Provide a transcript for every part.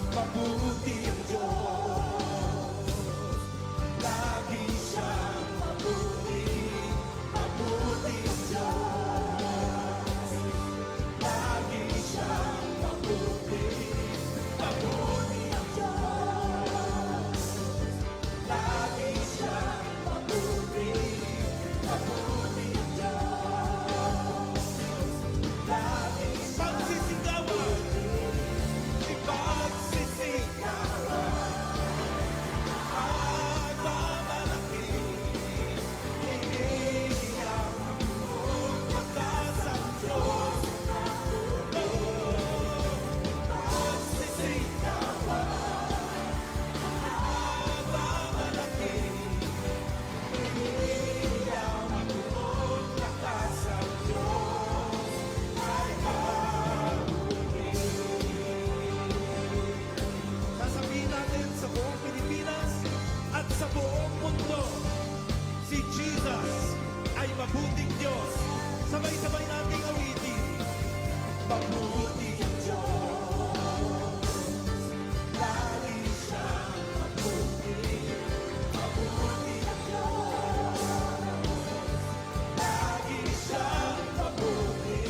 Mabuti ang Diyos, lagi siyang mabuti. Mabuti ang Diyos, lagi siyang mabuti. Mabuti ang Diyos, lagi siyang mabuti. Mabuti ang Diyos, lagi siyang pagsisigawan, ipagsisigawan. Malaki, hindi ang magtaas ang Diyos. Pagsisigawan, malaki, hindi ang magtaas ang Diyos. Ay mabuti. Sasabihin natin sa buong Pilipinas at sa buong mundo, si Jesus ay mabuting Diyos. Sabay-sabay nating awitin. Mabuti ang Diyos, lagi siyang mabuti. Mabuti ang Diyos, lagi siyang mabuti.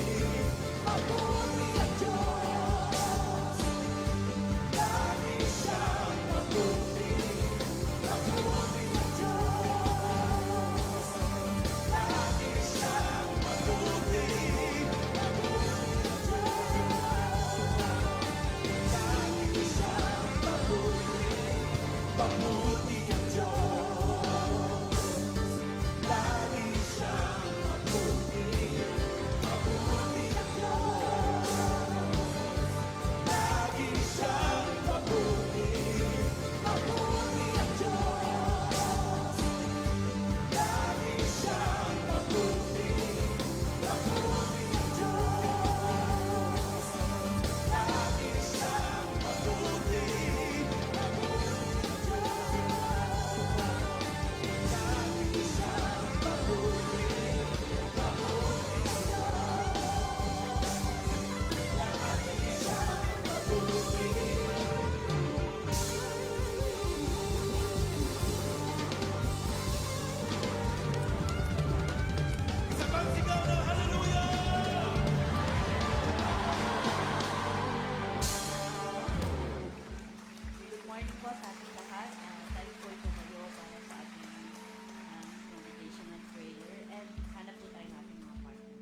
Mabuti ang Diyos, lagi siyang mabuti. Mabuti ang Diyos, lagi siyang mabuti. Mabuti ang Diyos, lagi siyang mabuti. Mabuti ang Diyos, lagi siyang mabuti. Mabuti ang Diyos, lagi siyang mabuti. Mabuti ang Diyos, lagi siyang mabuti. Mabuti ang Diyos, lagi siyang mabuti. Mabuti ang Diyos, lagi siyang mabuti. Mabuti ang Diyos, lagi siyang mabuti. Isa pang sigaw na hallelujah! Good morning po sa ating lahat. Tayo po tumayo para sa ating congregation and prayer. And hanap po tayo ng ating mga partner.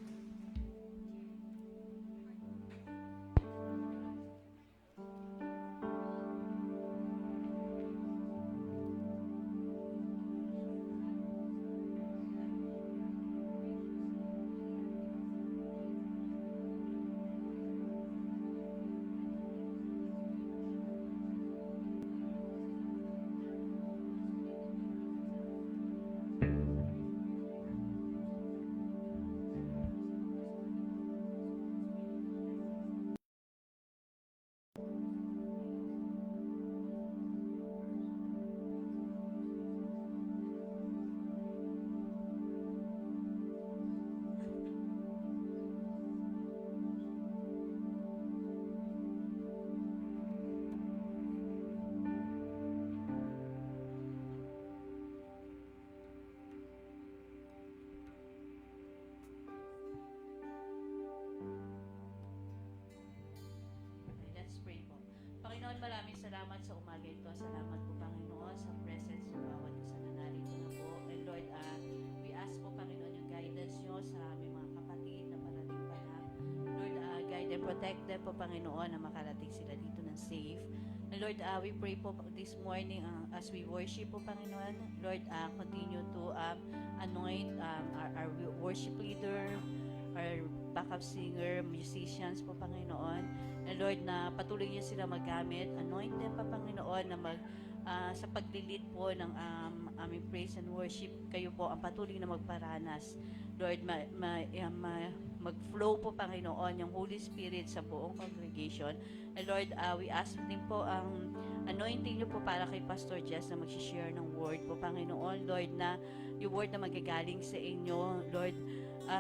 Okay, let's pray po. Panginoon, maraming salamat sa umaga ito. Salamat po, Panginoon, sa presence ng bawat isa na narito na po. And Lord, we ask po, Panginoon, yung guidance nyo sa aming mga kapatid na parating pa na. Lord, guide and protect them po, Panginoon, na makarating sila dito ng safe. And Lord, we pray po this morning as we worship po, Panginoon. Lord, continue to anoint our worship leader, our backup singer, musicians po, Panginoon. And Lord, na patuloy niyo sila magamit. Anoint them pa, Panginoon, na sa paglilid po ng aming praise and worship, kayo po ang patuloy na magparanas. Lord, mag-flow po, Panginoon, yung Holy Spirit sa buong congregation. And Lord, we ask din po ang anointing niyo po para kay Pastor Jess na mag-share ng word po, Panginoon. Lord, na yung word na magagaling sa inyo, Lord,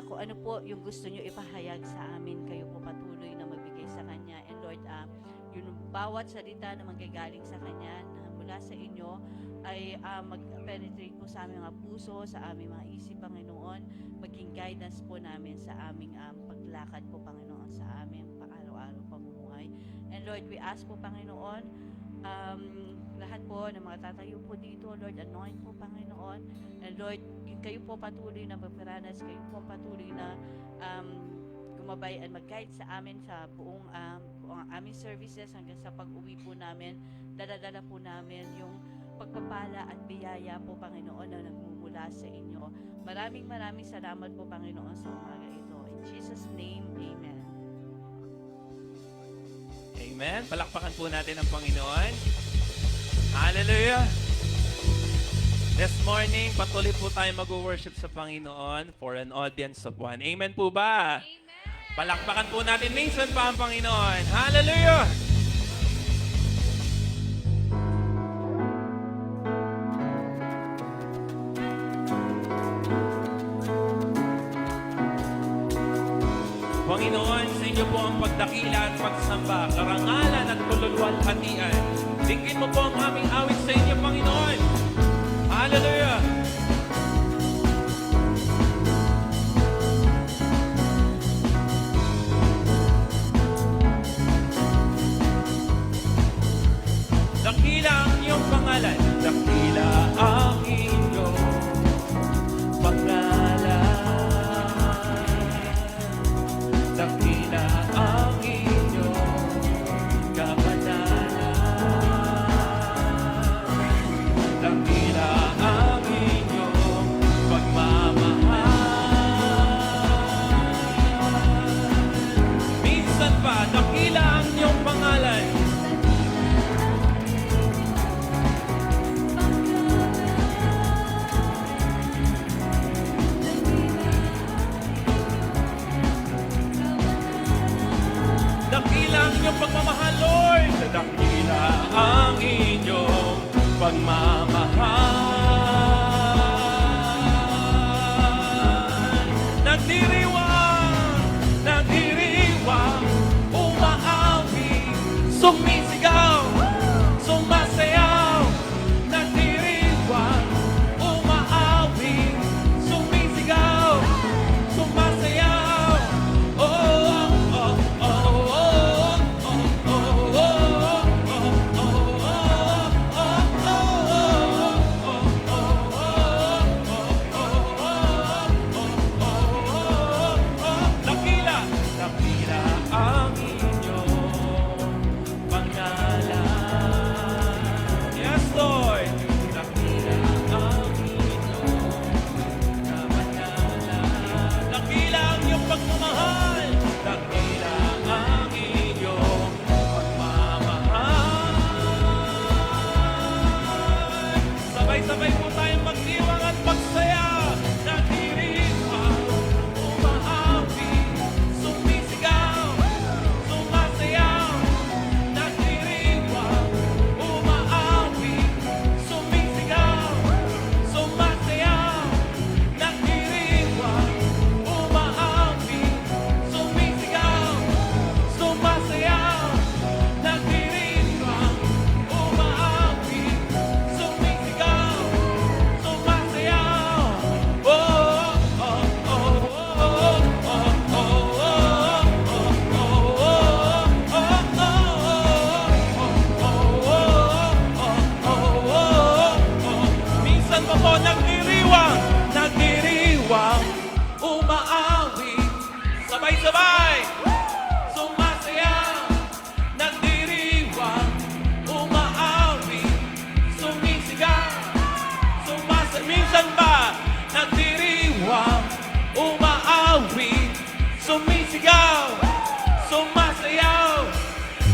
kung ano po yung gusto niyo ipahayag sa amin, kayo po patuloy na magbigay sa Kanya. And Lord, yung bawat salita na manggagaling sa Kanya na mula sa inyo ay mag-penetrate po sa aming mga puso, sa aming mga isip, Panginoon, maging guidance po namin sa aming paglakad po, Panginoon, sa aming pang-araw-araw pamumuhay. And Lord, we ask po, Panginoon, lahat po ng mga tatayo po dito, Lord, anoint po, Panginoon. And Lord, kayo po patuloy na magpiranas, kayo po patuloy na gumabay at mag-guide sa amin sa buong aming services hanggang sa pag-uwi po namin. Dala-dala po namin yung pagpapala at biyaya po, Panginoon, na nagmumula sa inyo. Maraming salamat po, Panginoon, sa umaga ito. In Jesus' name, Amen. Amen. Palakpakan po natin ang Panginoon. Hallelujah. This morning, patuloy po tayo mag-worship sa Panginoon for an audience of one. Amen po ba? Amen! Palakpakan po natin minsan pa ang Panginoon. Hallelujah! Panginoon, sa inyo po ang pagdakila at pagsamba, karangalan at kaluluwalhatian. Dinggin mo po ang aming awit sa inyo, Panginoon. Hallelujah! Dakila ang iyong pangalan, dakila ang iyong pangalan. Dakila ang inyong kabanalan. Dakila ang inyong pagmamahal. Minsan pa, dakila ang iyong pangalan. Dakila ang inyong pagmamahal, Lord. Dakila ang inyong pagmamahal. Nagdiriwang, umaawi, sumisigaw, sumasayaw. Nagdiriwang, umaawi, sumisigaw, sumasayaw. Oh, oh, oh, dakila ang inyong pangalan. Yes, Lord. Dakila ang inyong kabanalan. Dakila ang iyong pagmamahal. Dakila ang inyong pagmamahal. Sabay-sabay po tayong magdiwang at magsaya. Nagdiriwang, umaawi, sumisigaw, sumasayaw. Nagdiriwang, umaawi, sumisigaw, sumasayaw. Nagdiriwang, umaawi, sumisigaw, sumasayaw. Nagdiriwang, umaawi, sumisigaw, sumasayaw. Oh, oh, oh, oh, oh, minsan pa po nagdiriwang, umaawi, sabay-sabay, sumasayaw. Nagdiriwang, umaawi, sumisigaw, minsan pa nagdiriwang, umaawi, sumisigaw, sumasayaw.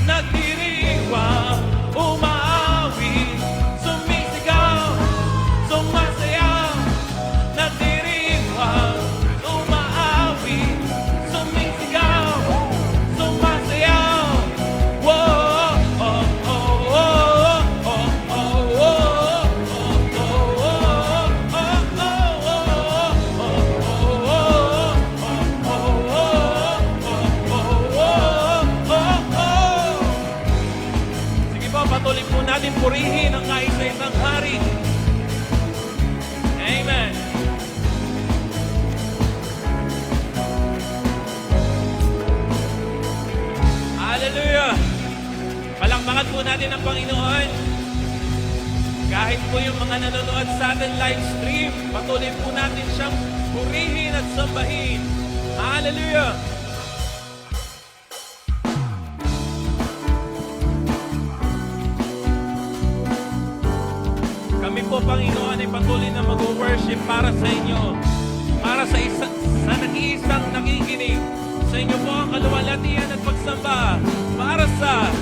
Nagdiriwang, umaawi, sumisigaw, sumasayaw. Nagdiriwang, umaawi, sumisigaw, patuloy po natin purihin ang kaisa-isang hari. Amen. Hallelujah. Palakpakan po natin ang Panginoon. Kahit po yung mga nanonood sa atin live stream, patuloy po natin siyang purihin at sambahin. Hallelujah. Kami po, Panginoon, ay patuloy na mag-worship para sa inyo. Para sa nag-iisang nakikinig. Sa inyo po ang kaluwalhatian at pagsamba. Para sa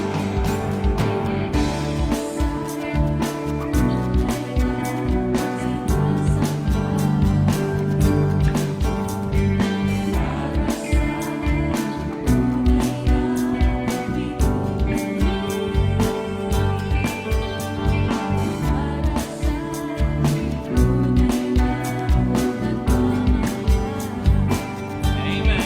Amen.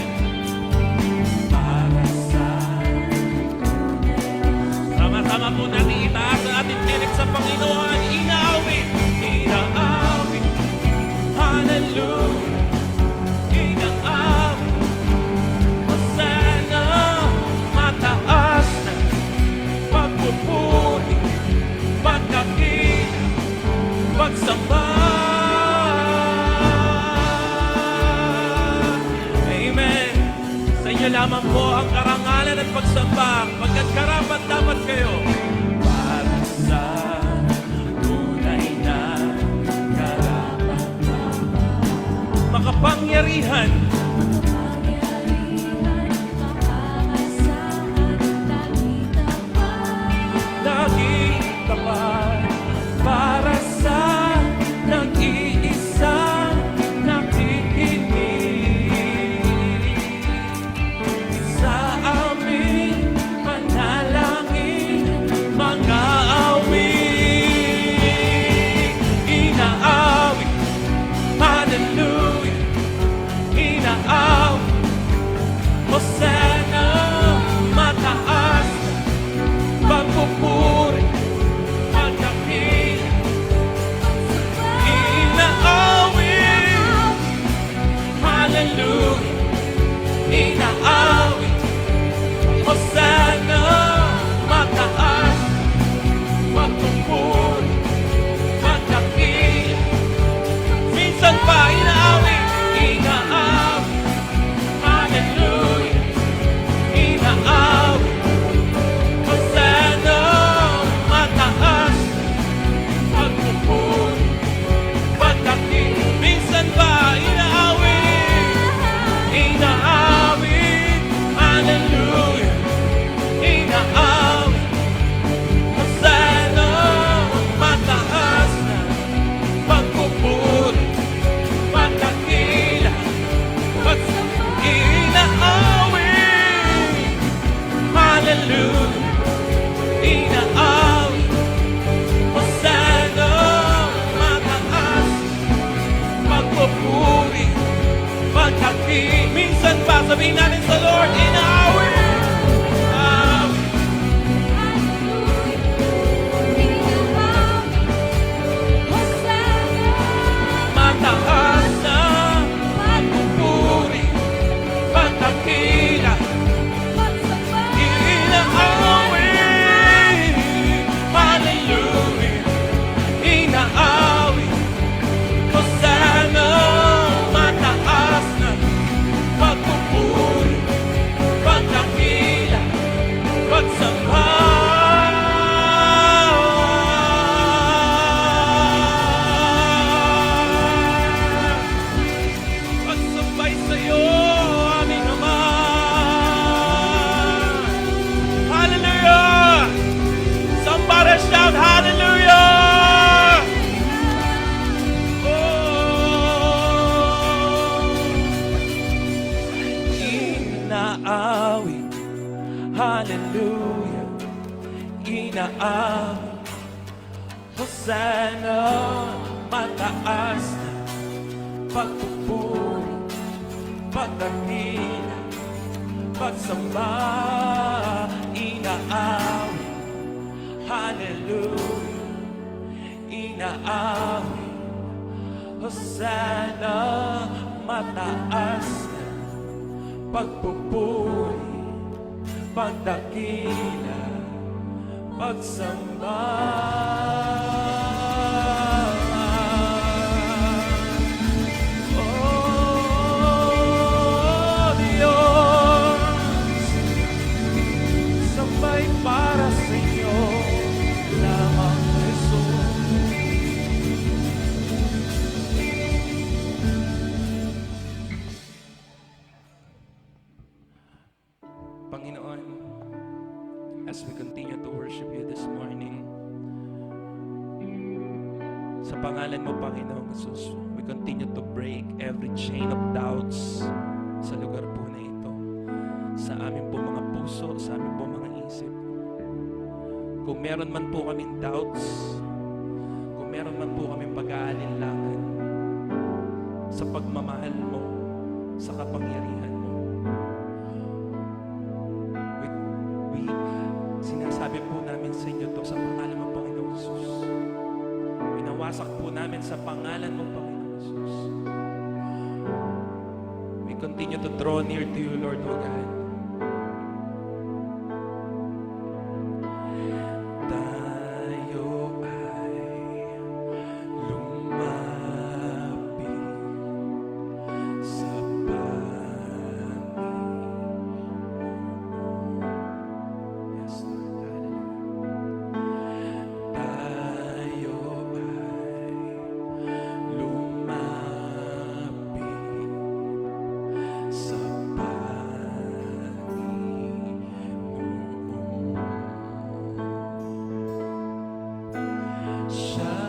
Sama-sama po natin itaas ang ating tinig sa Panginoon. Inaawit, inaawit. Hallelujah. Inaawit. Hosana, mataas na pagpupuri, pagkakit, pagsamba. Amen. Sa inyo lamang po ang karangalan at pagsamba, pagkat karapat dapat kayo para sa tunay na karapat. Makapangyarihan, laging tapat para sa nag-iisang nakikinig. Sa aming panalangin, mga awit, inaawit, hallelujah, inaawit, Hosana, mataas, pagpupuri, pagkakit, inaawit, hallelujah, inaawit, Hosana, mataas, pagpupuri, pagkakit. Minsan pa inaawit, inaawit, hallelujah, inaawit, Hosana, mataas, pagpupuri, pagkakit. Minsan pa inaawit, inaawit, hallelujah, inaawit, Hosana, mataas na pagpupuri, pagkakila, inaawit, hallelujah, inaawit, Hosana, mataas, pagpupuri, pagkakila. Minsan pa sabihin natin sa Lord, inaawit, inaawit. Mataas na pagpupuri, pagkakila, inaawit, hallelujah, inaawit, Hosana, mataas na pagpupuri, pagkakila, pagsamba. Pagsambay sa'yo, aming Ama. Hallelujah! Somebody shout hallelujah! Oh! Inaawit, hallelujah, inaawit, Hosana, mataas na pagpupuri, pagkakila, pagsamba, inaawit, hallelujah. hallelujah, inaawit. Hosana, mataas na pagpupuri, pagdakila, pagsamba. Oh, Diyos, sabay para sa iyo lamang, Jesus. Panginoon, as we continue to worship you this morning, sa pangalan mo, Panginoong Jesus, we continue to break every chain of doubts sa lugar po na ito, sa aming po mga puso, sa aming po mga isip. Kung meron man po kaming doubts, kung meron man po kaming pag-aalinlangan sa pagmamahal mo, sa kapangyarihan mo, we sinasabi po namin sa inyo to sa pangalan mo, Panginoon Jesus. Winawasak po namin sa pangalan mo, Panginoon Jesus. We continue to draw near to you, Lord, O God. Tayo ay lumapit sa Panginoon. Yes, Lord. Hallelujah. Tayo ay lumapit sa Panginoon. Siya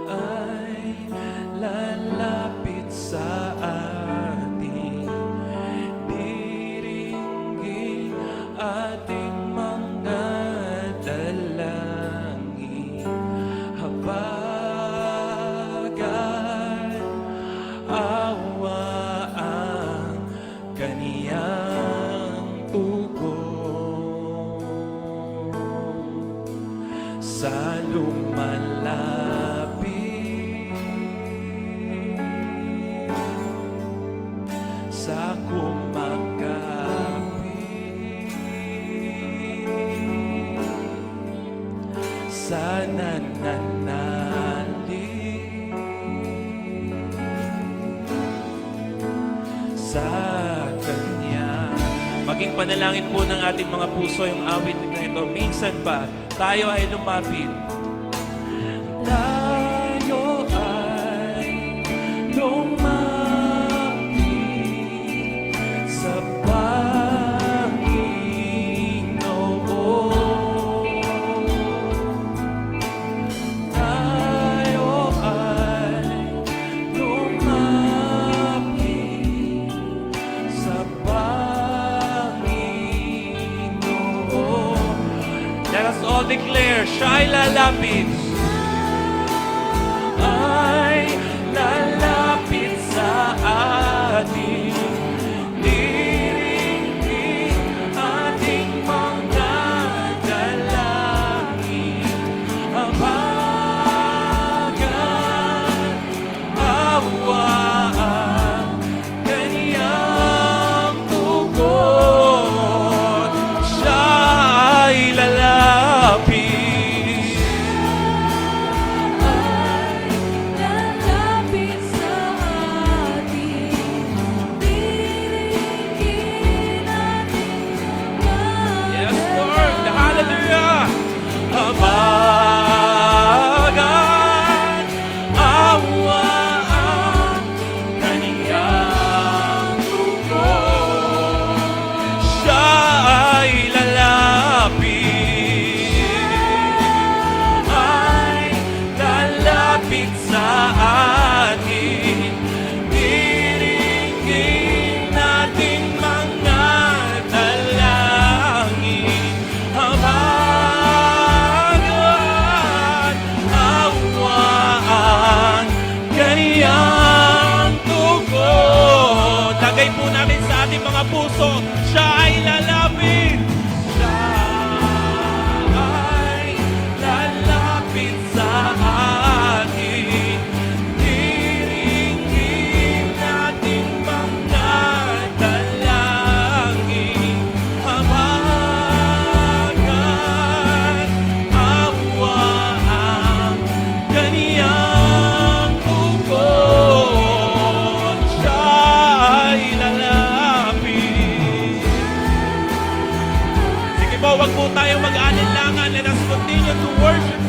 ay lalapit sa ating diringgin, ating mga dalangin. Habagat awa ang kaniyang tugon sa lumalapit sa kumakapit sa nananalig sa Kanya. Maging panalangin po ng ating mga puso yung awit na ito. Minsan pa, tayo ay lumapit. Tayo ay lumapit sa Panginoon. Tayo ay lumapit sa Panginoon. Let us all declare, siya'y lalapit. Ay lalapit sa ating diringgin, ating mga dalangin. Habagat awa ang kaniyang tugon, siya ay lalapit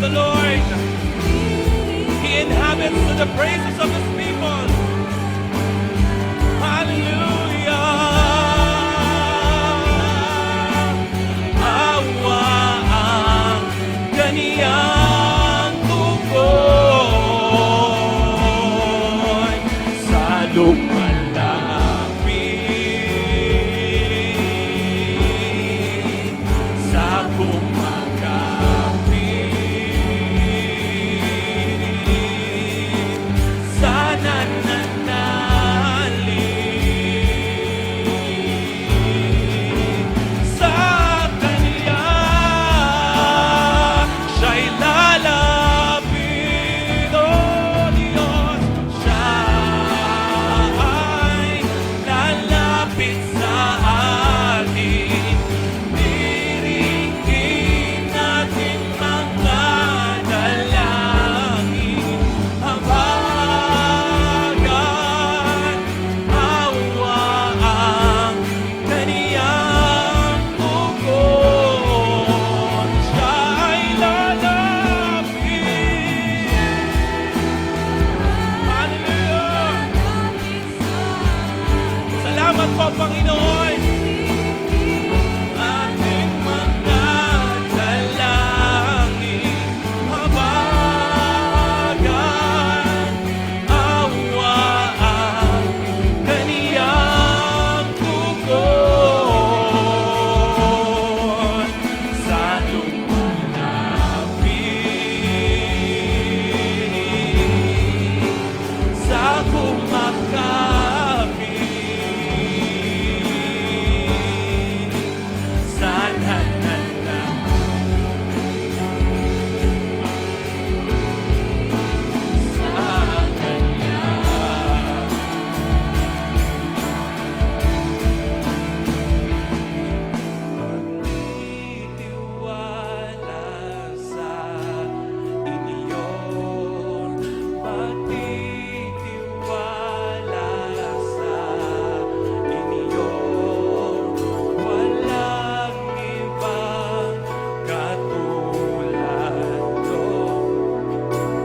the Lord. He inhabits the praises of His people. Hallelujah. Awa ang kaniyang tugon sa lumalapit, sa kumakapit, sa nananalig sa kanya, siya'y lalapit. O Diyos, siya'y lalapit sa atin. Diringgin natin mga dalangin, habagat awa ang kaniyang tugon, siya'y lalapit. Hallelujah! Salamat po, Panginoon. Ating mga dalangin, habagat awa ang kaniyang tugon sa lumalapit, sa kumakapit, sa nananalig sa kanya. Magtitiwala sa inyo, magtitiwala sa inyo, walang ibang katulad nyo,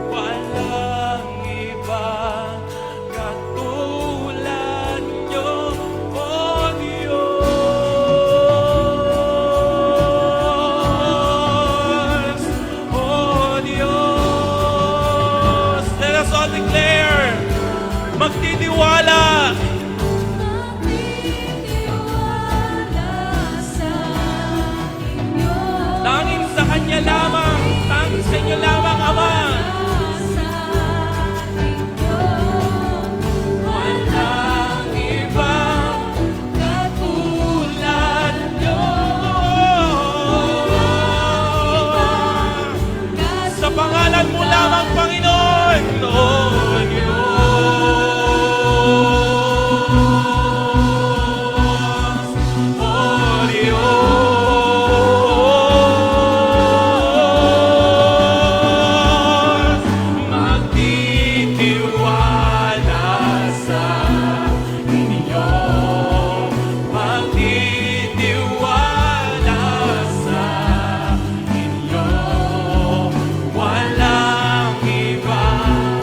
walang ibang katulad nyo, O Diyos, O Diyos. Let us all declare, magtitiwala, tanging sa Kanya lamang, tanging sa inyo lamang, Ama. Walang ibang katulad nyo. Sa pangalan mo lamang, Panginoon, O Diyos, O Diyos, magtitiwala sa inyo, magtitiwala sa inyo, walang ibang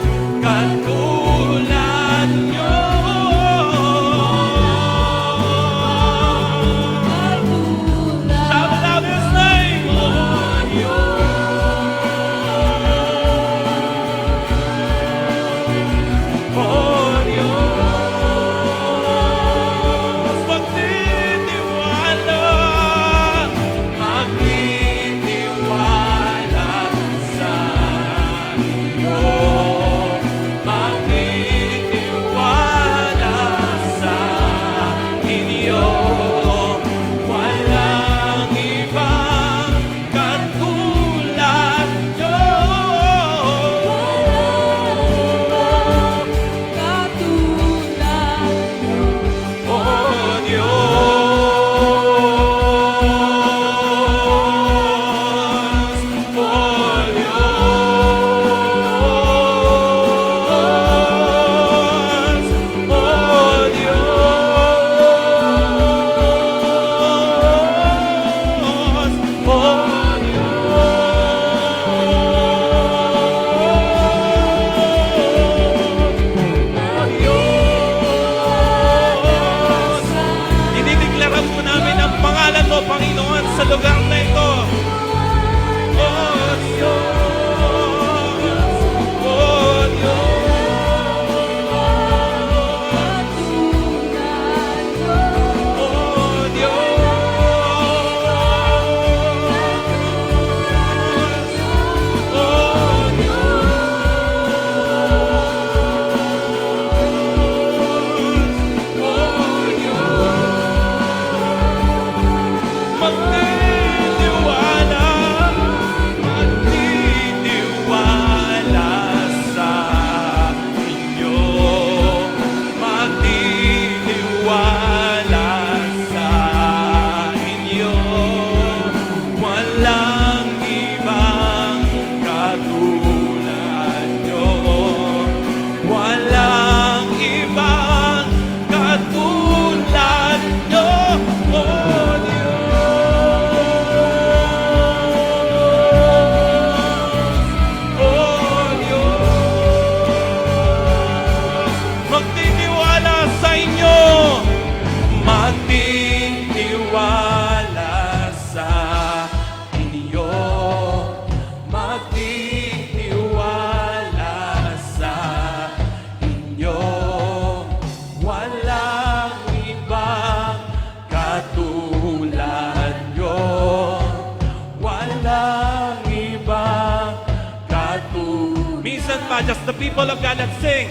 just the people of God, let's sing.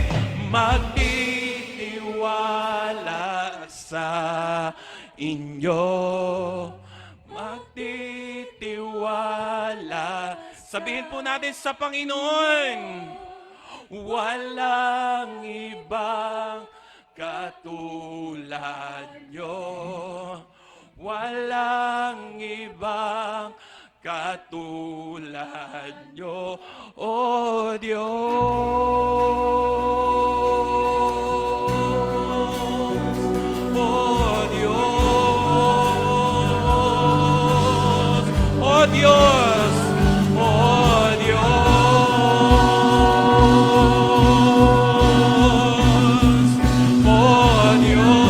Magtitiwala sa inyo. Magtitiwala. Sabihin po natin sa Panginoon. Walang ibang katulad nyo. Walang ibang katulad nyo, O Diyos. O Diyos. O Diyos. O Diyos. O Diyos.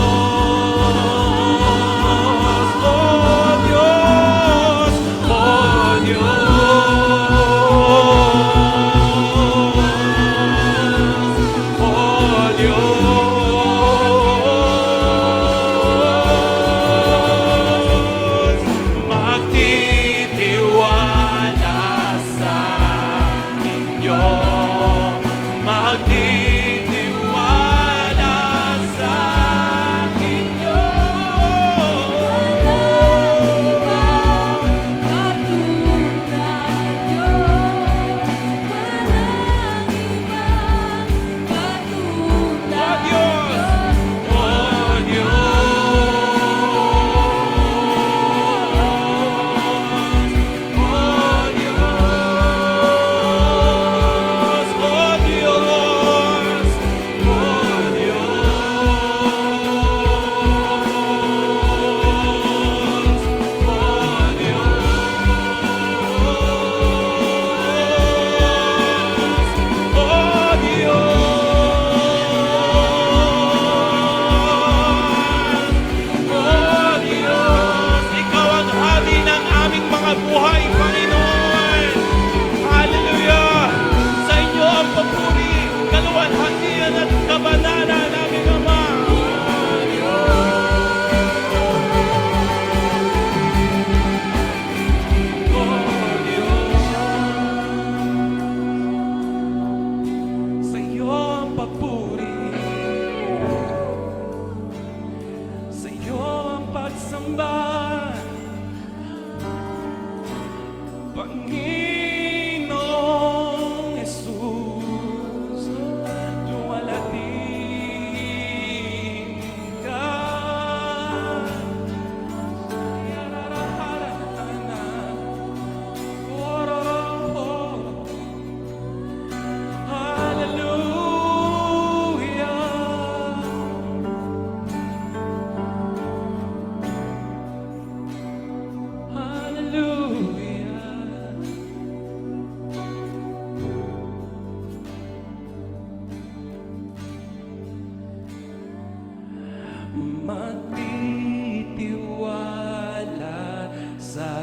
magtitiwala sa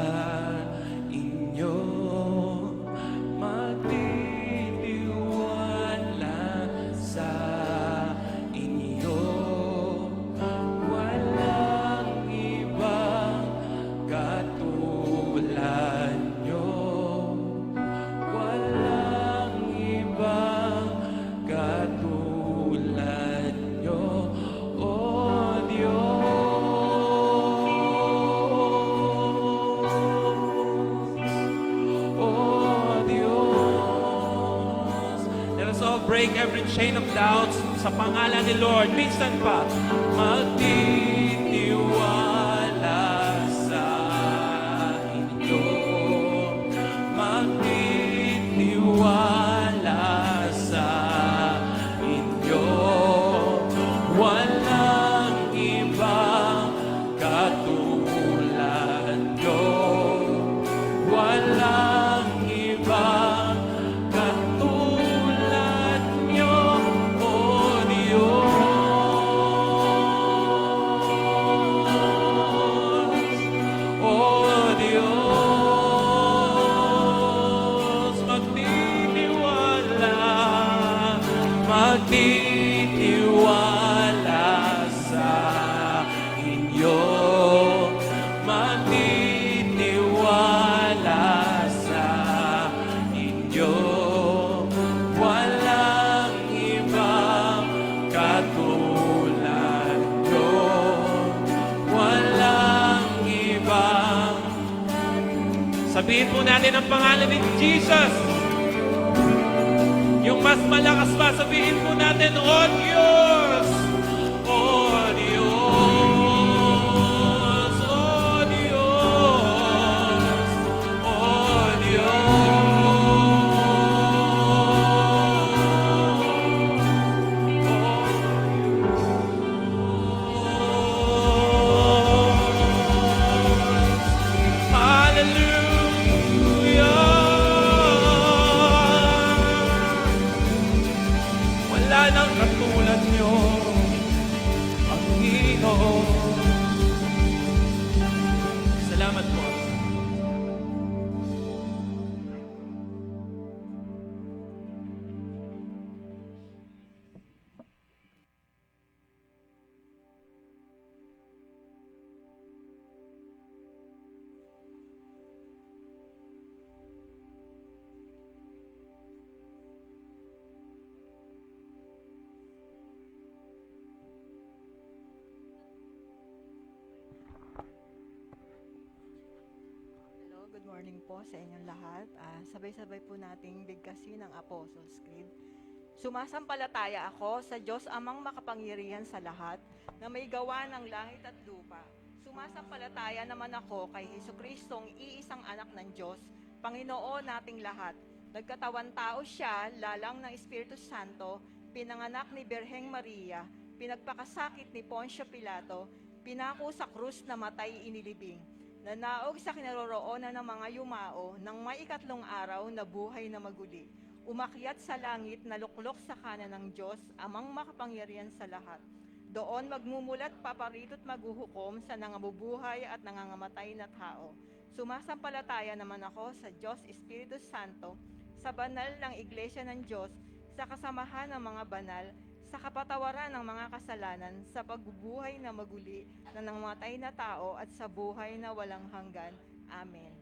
inyo. Magtitiwala sa inyo. Walang ibang katulad nyo. Walang ibang katulad nyo. O Diyos, O Diyos. Let us all break every chain of doubts sa pangalan ni Lord. Minsan pa, magtitiwala sa inyo. Magtitiwala sa inyo. Walang ibang katulad nyo. Walang ibang katulad nyo, O Diyos. O Diyos, magtitiwala, magtitiwala sa inyo. Magtitiwala sa inyo. Wala Sabihin po natin ang pangalan ni Jesus. Yung mas malakas pa, sabihin po natin, all yours. All yours. All yours. All yours. Hallelujah. Wala nang katulad niyo, Panginoon. Salamat po. Hello, good morning po sa inyong lahat. Sabay-sabay po nating bigkasin ang Apostles' Creed. Sumasampalataya ako sa Diyos amang makapangyarihan sa lahat na may gawa ng langit at lupa. Sumasampalataya naman ako kay Jesucristong iisang anak ng Diyos, Panginoon nating lahat. Nagkatawan tao siya, lalang ng Espiritu Santo, pinanganak ni Birheng Maria, pinagpakasakit ni Poncio Pilato, pinako sa krus na matay inilibing. Nanaog sa kinaroroonan ng mga yumao ng may ikatlong araw na buhay na maguli. Umakyat sa langit na luklok sa kanan ng Diyos, amang makapangyarihan sa lahat. Doon magmumulat paparito't maghuhukom sa nangabubuhay at nangangamatay na tao. Sumasampalataya naman ako sa Diyos Espiritu Santo, sa banal ng Iglesia ng Diyos, sa kasamahan ng mga banal, sa kapatawaran ng mga kasalanan, sa pagbubuhay na maguli na nangamatay na tao at sa buhay na walang hanggan. Amen.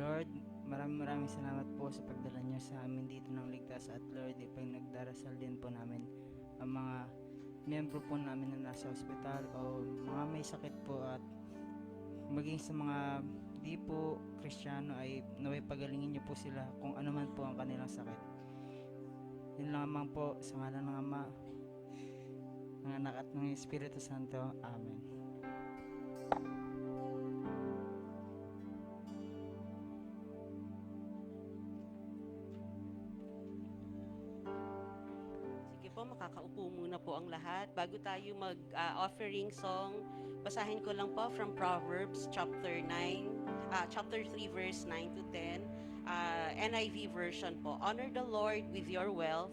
Lord, maraming salamat po sa pagdala niyo sa amin dito ng ligtas, at Lord, pag nagdarasal din po namin ang mga miyembro po namin na nasa ospital o mga may sakit po, at maging sa mga di po Kristiyano ay naway pagalingin niyo po sila kung ano man po ang kanilang sakit. Yun lamang po sa ngalan ng Ama, ng Anak at ng Espiritu Santo. Amen. Sige po, makakaupo muna po ang lahat. Bago tayo mag-offering song, basahin ko lang po from Proverbs chapter 3 verse 9 to 10. NIV version po. Honor the Lord with your wealth,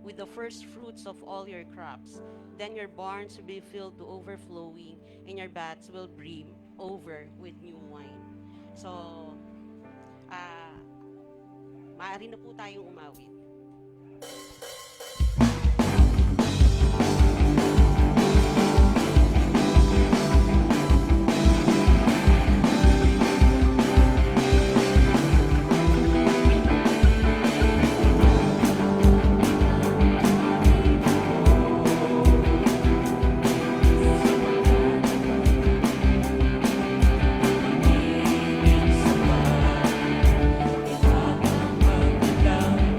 with the first fruits of all your crops. Then your barns will be filled to overflowing, and your vats will brim over with new wine. So, maaari na po tayong umawit. Ikaw ang magdamag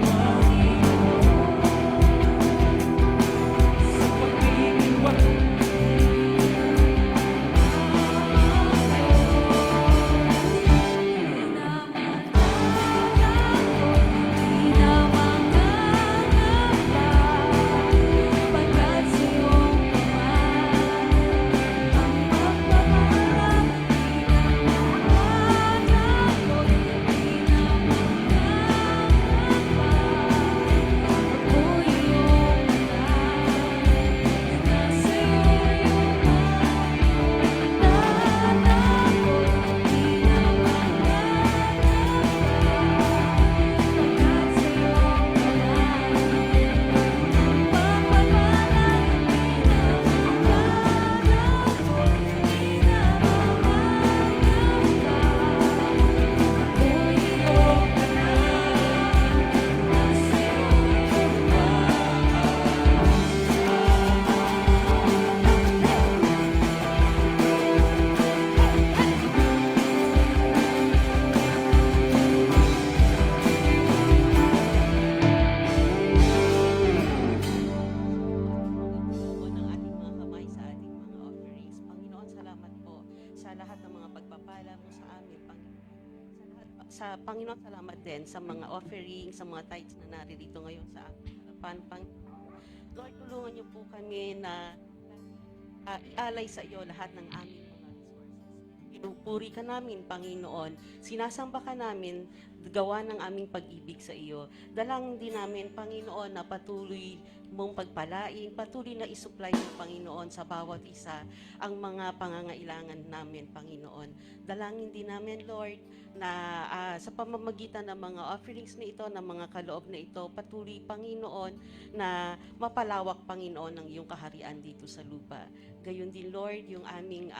sa lahat ng mga pagpapala mo sa amin, Panginoon. Sa Panginoon, salamat din sa mga offering, sa mga tithes na naririto ngayon sa aming harapan, Panginoon. Lord, tulungan niyo po kami na ialay sa iyo lahat ng aming mga resources. Pinupuri ka namin, Panginoon. Sinasamba ka namin, gawa ng aming pag-ibig sa iyo. Dalangin din namin, Panginoon, na patuloy mong pagpalain, patuloy na isupply ng Panginoon sa bawat isa ang mga pangangailangan namin, Panginoon. Dalangin din namin, Lord, na sa pamamagitan ng mga offerings na ito, ng mga kaloob na ito, patuloy, Panginoon, na mapalawak, Panginoon, ang iyong kaharian dito sa lupa. Gayon din, Lord, yung aming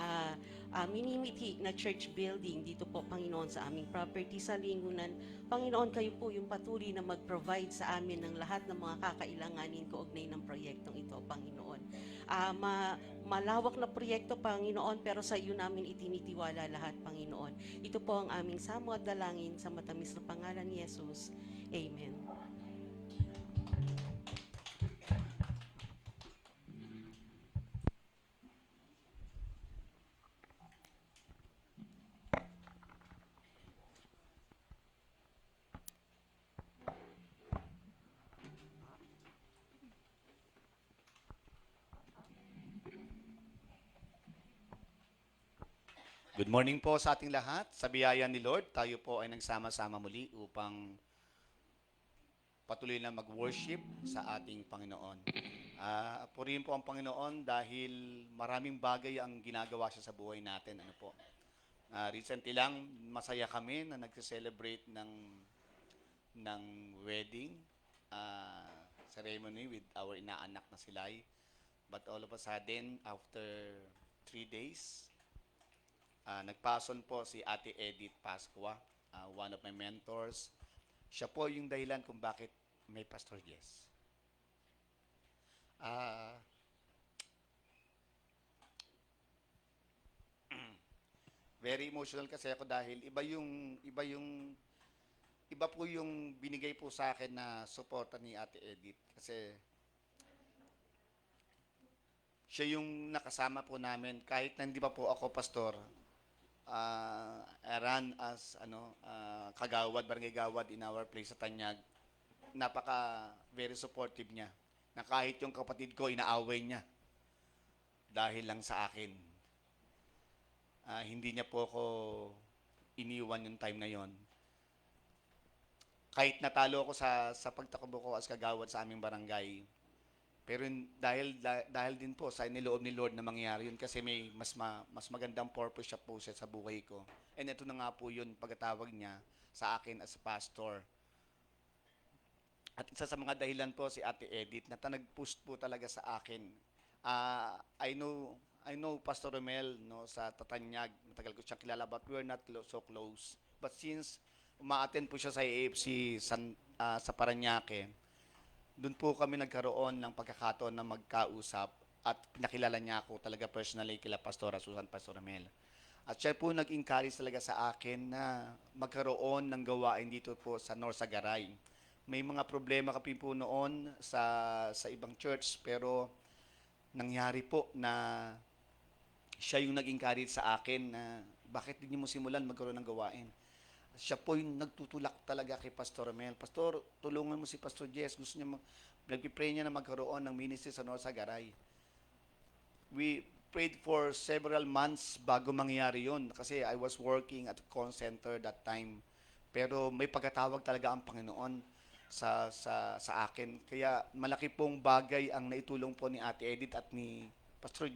minimiti na church building dito po, Panginoon, sa aming property sa Lingunan. Panginoon, kayo po yung patuloy na mag-provide sa amin ng lahat ng mga kakailanganin kaugnay ng proyektong ito, Panginoon. Malawak na proyekto, Panginoon, pero sa iyo namin itinitiwala lahat, Panginoon. Ito po ang aming samo at dalangin sa matamis na pangalan ni Jesus. Amen. Good morning po sa ating lahat. Sa biyaya ni Lord, tayo po ay nagsama-sama muli upang patuloy na mag-worship sa ating Panginoon. Purihin po ang Panginoon dahil maraming bagay ang ginagawa siya sa buhay natin. Ano po? Recently lang, masaya kami na nagse-celebrate ng wedding ceremony with our inaanak na silay. But all of a sudden, after 3 days, nagpason po si Ate Edith Pascua, one of my mentors. Siya po yung dahilan kung bakit may Pastor Jess. Very emotional kasi ako dahil iba po yung binigay po sa akin na suporta ni Ate Edith kasi siya yung nakasama po namin kahit na hindi pa po ako pastor. I ran as kagawad, barangay gawad in our place sa Tanyag. Very supportive niya. Na kahit yung kapatid ko inaaway niya dahil lang sa akin. Hindi niya po ako iniwan yung time na yon. Kahit natalo ako sa pagtakbo ko as kagawad sa aming barangay. Pero dahil din po sa niloob ni Lord na mangyari yun kasi may mas magandang purpose siya sa buhay ko. And ito na nga po yun pagkatawag niya sa akin as a pastor. At isa sa mga dahilan po si Ate Edith na nag-push po talaga sa akin. I know Pastor Romel no sa Tatanyag, matagal ko siya kilala but we're not so close. But since umaattend po siya sa AFC sa Parañaque, doon po kami nagkaroon ng pagkakataon na magkausap at nakilala niya ako talaga personally kila Pastora Susan Pastor Mel. At siya po nag-encourage talaga sa akin na magkaroon ng gawain dito po sa North Sagaray. May mga problema kami po noon sa ibang church pero nangyari po na siya yung nag-encourage sa akin na bakit hindi mo simulan magkaroon ng gawain. Siya po yung nagtutulak talaga kay Pastor Mel. Pastor, tulungan mo si Pastor Jess. Gusto niya, nagpipray niya na magkaroon ng ministry sa North Sagaray. We prayed for several months bago mangyari yun. Kasi I was working at the call center that time. Pero may pagkatawag talaga ang Panginoon sa akin. Kaya malaki pong bagay ang naitulong po ni Ate Edith at ni Pastor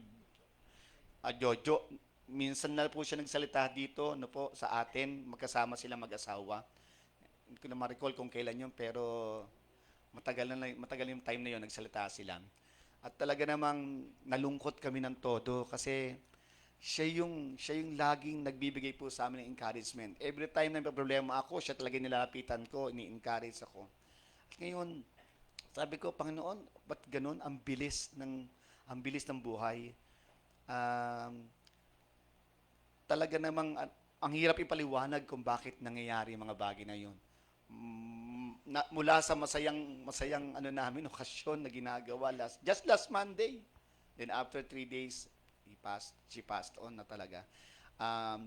Jojo. Minsan na po siya nagsalita dito sa atin, magkasama sila mag-asawa. Hindi ko na ma-recall kung kailan yun, pero matagal yung time na yun, nagsalita sila. At talaga namang nalungkot kami ng todo kasi siya yung laging nagbibigay po sa amin ng encouragement. Every time na may problema ako, siya talaga nilalapitan ko, ini-encourage ako. At ngayon, sabi ko, Panginoon, ba't ganun? Ang bilis ng buhay. Talaga namang ang hirap ipaliwanag kung bakit nangyayari yung mga bagay na yun. Mula sa masayang okasyon na ginagawa just last Monday. Then after 3 days, she passed on na talaga.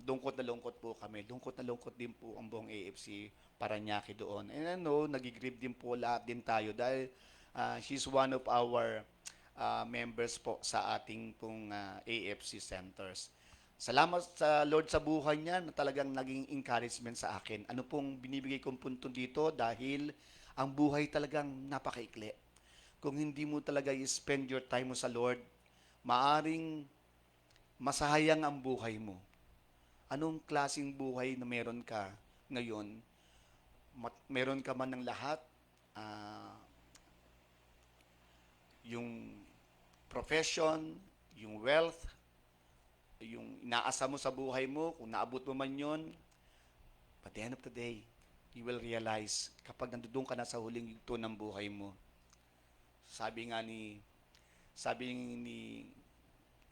lungkot na lungkot po kami. Lungkot na lungkot din po ang buong AFC Parañaque doon. And I know, nagigrieve din po lahat din tayo dahil she's one of our members po sa ating pong AFC centers. Salamat sa Lord sa buhay niya na talagang naging encouragement sa akin. Ano pong binibigay kong punto dito dahil ang buhay talagang napakaikli. Kung hindi mo talaga i-spend your time mo sa Lord, maaring masayang ang buhay mo. Anong klaseng buhay na meron ka ngayon? Meron ka man ng lahat, yung profession, yung wealth, yung inaasa mo sa buhay mo, kung naabot mo man yun, but the end of the day, you will realize kapag nandoon ka na sa huling yugto ng buhay mo, sabi ni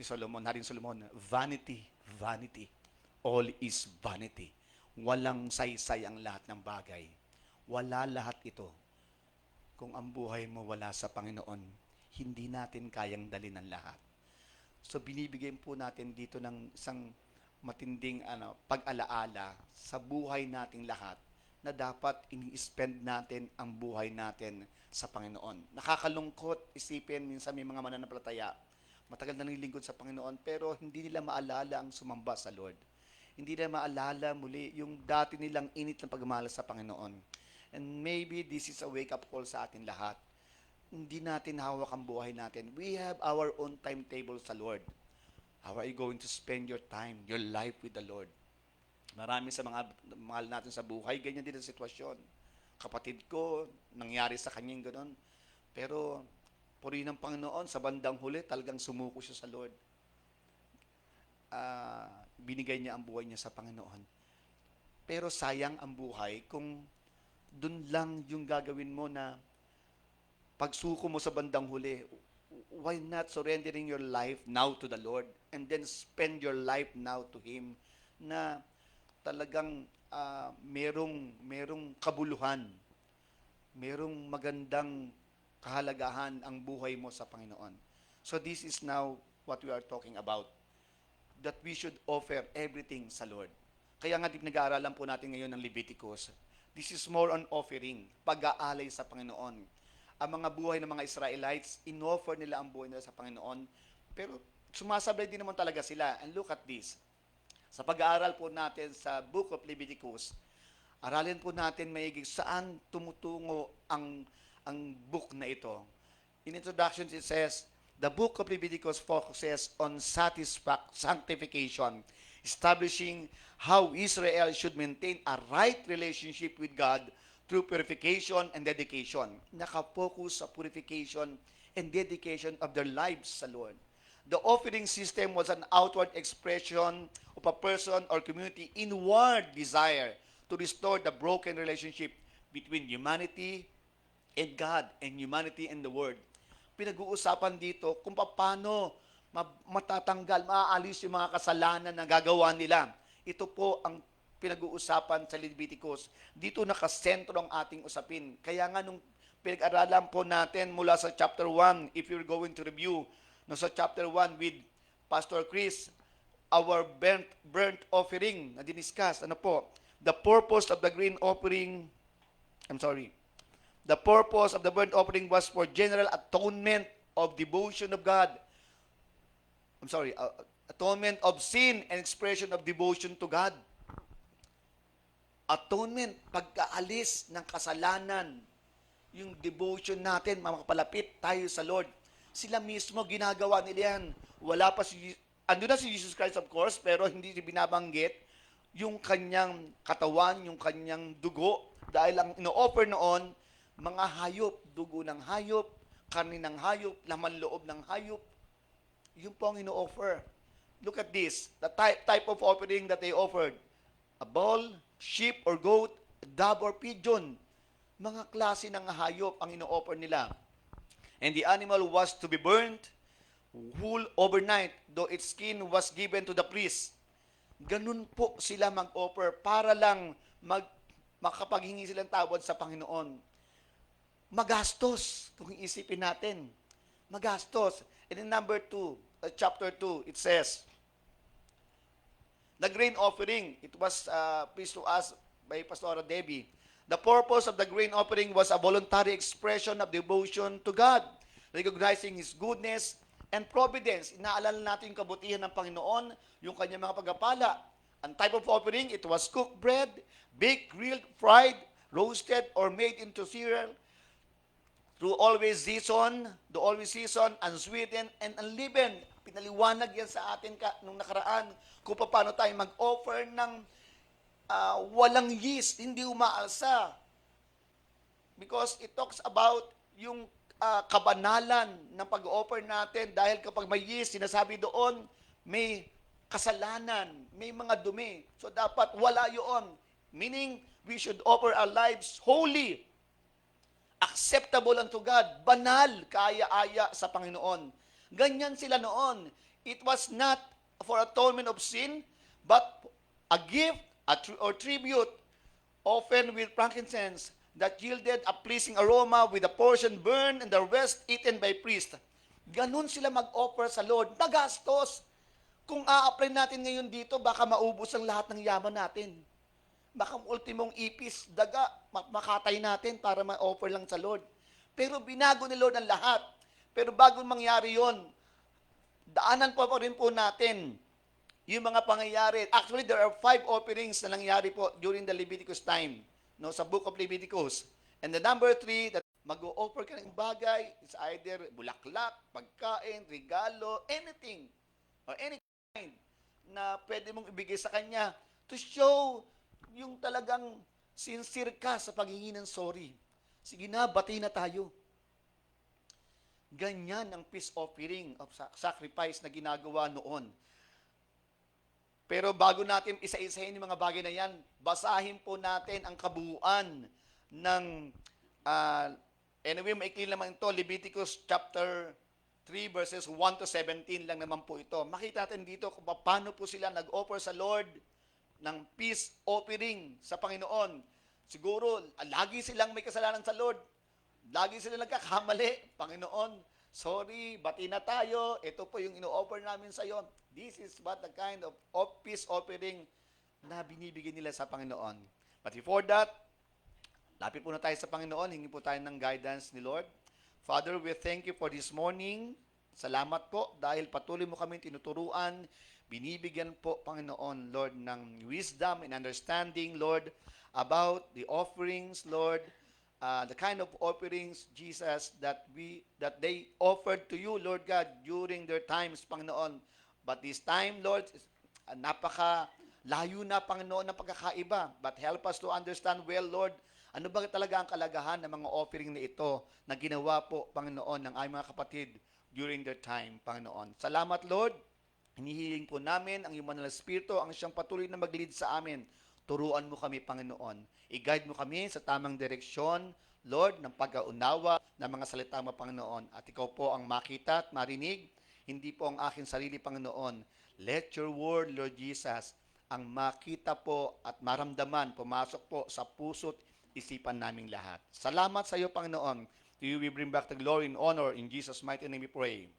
Solomon, Haring Solomon, vanity, vanity, all is vanity. Walang saysay ang lahat ng bagay. Wala lahat ito. Kung ang buhay mo wala sa Panginoon, hindi natin kayang dalhin ang lahat. So binibigyan po natin dito ng isang matinding pag-alaala sa buhay nating lahat na dapat ini-spend natin ang buhay natin sa Panginoon. Nakakalungkot isipin minsan may mga mananampalataya, matagal na nilingkod sa Panginoon pero hindi nila maalala ang sumamba sa Lord. Hindi nila maalala muli yung dati nilang init ng pagmamahal sa Panginoon. And maybe this is a wake-up call sa atin lahat. Hindi natin hawak ang buhay natin. We have our own timetable sa Lord. How are you going to spend your time, your life with the Lord? Marami sa mga mahal natin sa buhay, ganyan din ang sitwasyon. Kapatid ko, nangyari sa kanyang gano'n. Pero, purihin ng Panginoon, sa bandang huli, talagang sumuko siya sa Lord. Binigay niya ang buhay niya sa Panginoon. Pero sayang ang buhay kung dun lang yung gagawin mo na pagsuko mo sa bandang huli. Why not surrendering your life now to the Lord and then spend your life now to Him na talagang merong kabuluhan, merong magandang kahalagahan ang buhay mo sa Panginoon. So this is now what we are talking about, that we should offer everything sa Lord. Kaya nga nag-aaralan po natin ngayon ng Leviticus. This is more on offering, pag-aalay sa Panginoon. Ang mga buhay ng mga Israelites, in-offer nila ang buhay nila sa Panginoon, pero sumasabay din naman talaga sila. And look at this. Sa pag-aaral po natin sa Book of Leviticus, aralin po natin maigig saan tumutungo ang book na ito. In introduction, it says, the Book of Leviticus focuses on sanctification, establishing how Israel should maintain a right relationship with God through purification and dedication. Nakapokus sa purification and dedication of their lives sa Lord. The offering system was an outward expression of a person or community inward desire to restore the broken relationship between humanity and God and humanity and the world. Pinag-uusapan dito kung paano matatanggal, maaalis yung mga kasalanan na gagawa nila. Ito po ang pinag-uusapan sa Leviticus. Dito nakasentro ang ating usapin. Kaya nga nung pinag-aralan po natin mula sa chapter 1, if you're going to review, no, sa chapter 1 with Pastor Chris, our burnt offering na diniscuss, ano po, the purpose of the grain offering, the purpose of the burnt offering was for general atonement of devotion of God. Atonement of sin and expression of devotion to God. Atonement, pagkaalis ng kasalanan, yung devotion natin, makapalapit tayo sa Lord. Sila mismo ginagawa nila yan. Wala pa ando na si Jesus Christ of course, pero hindi binabanggit yung kanyang katawan, yung kanyang dugo, dahil ang ino-offer noon, mga hayop, dugo ng hayop, karni ng hayop, laman loob ng hayop, yun po ang ino-offer. Look at this, the type of offering that they offered. A bull, sheep or goat, dove or pigeon. Mga klase ng hayop ang ino-offer nila. And the animal was to be burnt whole overnight, though its skin was given to the priest. Ganun po sila mag-offer para lang makapaghingi silang tawad sa Panginoon. Magastos, kung iisipin natin. Magastos. And in chapter 2, it says, the grain offering. It was preached to us by Pastor Debbie. The purpose of the grain offering was a voluntary expression of devotion to God, recognizing His goodness and providence. Inaalala natin yung kabutihan ng Panginoon, yung kanyang mga pagpapala. Ang type of offering, it was cooked bread, baked, grilled, fried, roasted, or made into cereal, through always season, unsweetened, and unleavened. Pinaliwanag yan sa atin nung nakaraan kung paano tayo mag-offer ng walang yeast, hindi umaalsa. Because it talks about yung kabanalan ng pag-offer natin dahil kapag may yeast, sinasabi doon, may kasalanan, may mga dumi. So dapat wala yun. Meaning, we should offer our lives holy, acceptable unto God, banal, kaaya-aya sa Panginoon. Ganyan sila noon. It was not for atonement of sin, but a gift or tribute, often with frankincense, that yielded a pleasing aroma with a portion burned and the rest eaten by priest. Ganun sila mag-offer sa Lord. Magastos. Kung a-apply natin ngayon dito, baka maubos ang lahat ng yaman natin. Baka ultimong ipis, daga, makatay natin para ma-offer lang sa Lord. Pero binago ni Lord ang lahat. Pero bago mangyari yon, daanan po rin po natin yung mga pangyayari. Actually, there are 5 offerings na nangyari po during the Leviticus time, no, sa book of Leviticus. And the number 3, that mag-o-offer ka ng bagay, it's either bulaklak, pagkain, regalo, anything, or any kind na pwede mong ibigay sa Kanya to show yung talagang sincere ka sa paghingi ng sorry. Sige na, bati na tayo. Ganyan ang peace offering of sacrifice na ginagawa noon. Pero bago natin isa-isahin yung mga bagay na yan, basahin po natin ang kabuuan ng, anyway, maikli naman ito, Leviticus chapter 3 verses 1 to 17 lang naman po ito. Makita natin dito kung paano po sila nag-offer sa Lord ng peace offering sa Panginoon. Siguro, lagi silang may kasalanan sa Lord. Lagi silang nagkakamali. Panginoon, sorry, bati na tayo. Ito po yung ino-offer namin sa iyo. This is what the kind of peace offering na binibigay nila sa Panginoon. But before that, lapit po na tayo sa Panginoon. Hingi po tayo ng guidance ni Lord. Father, we thank you for this morning. Salamat po dahil patuloy mo kami tinuturuan. Binibigyan po, Panginoon, Lord, ng wisdom and understanding, Lord, about the offerings, Lord, the kind of offerings, Jesus, that they offered to you, Lord God, during their times, Panginoon. But this time, Lord, napaka-layo na, Panginoon, ng pagkakaiba. But help us to understand well, Lord, ano ba talaga ang kalagahan ng mga offering na ito na ginawa po, Panginoon, ng aming mga kapatid during their time, Panginoon. Salamat, Lord. Hinihiling po namin ang iyong Banal na Espiritu, ang siyang patuloy na mag-lead sa amin. Turuan mo kami, Panginoon. I-guide mo kami sa tamang direksyon, Lord, ng pag-aunawa ng mga salita mo, Panginoon. At ikaw po ang makita at marinig, hindi po ang aking sarili, Panginoon. Let your word, Lord Jesus, ang makita po at maramdaman, pumasok po sa puso't isipan naming lahat. Salamat sa iyo, Panginoon. To you we bring back the glory and honor. In Jesus' mighty name we pray.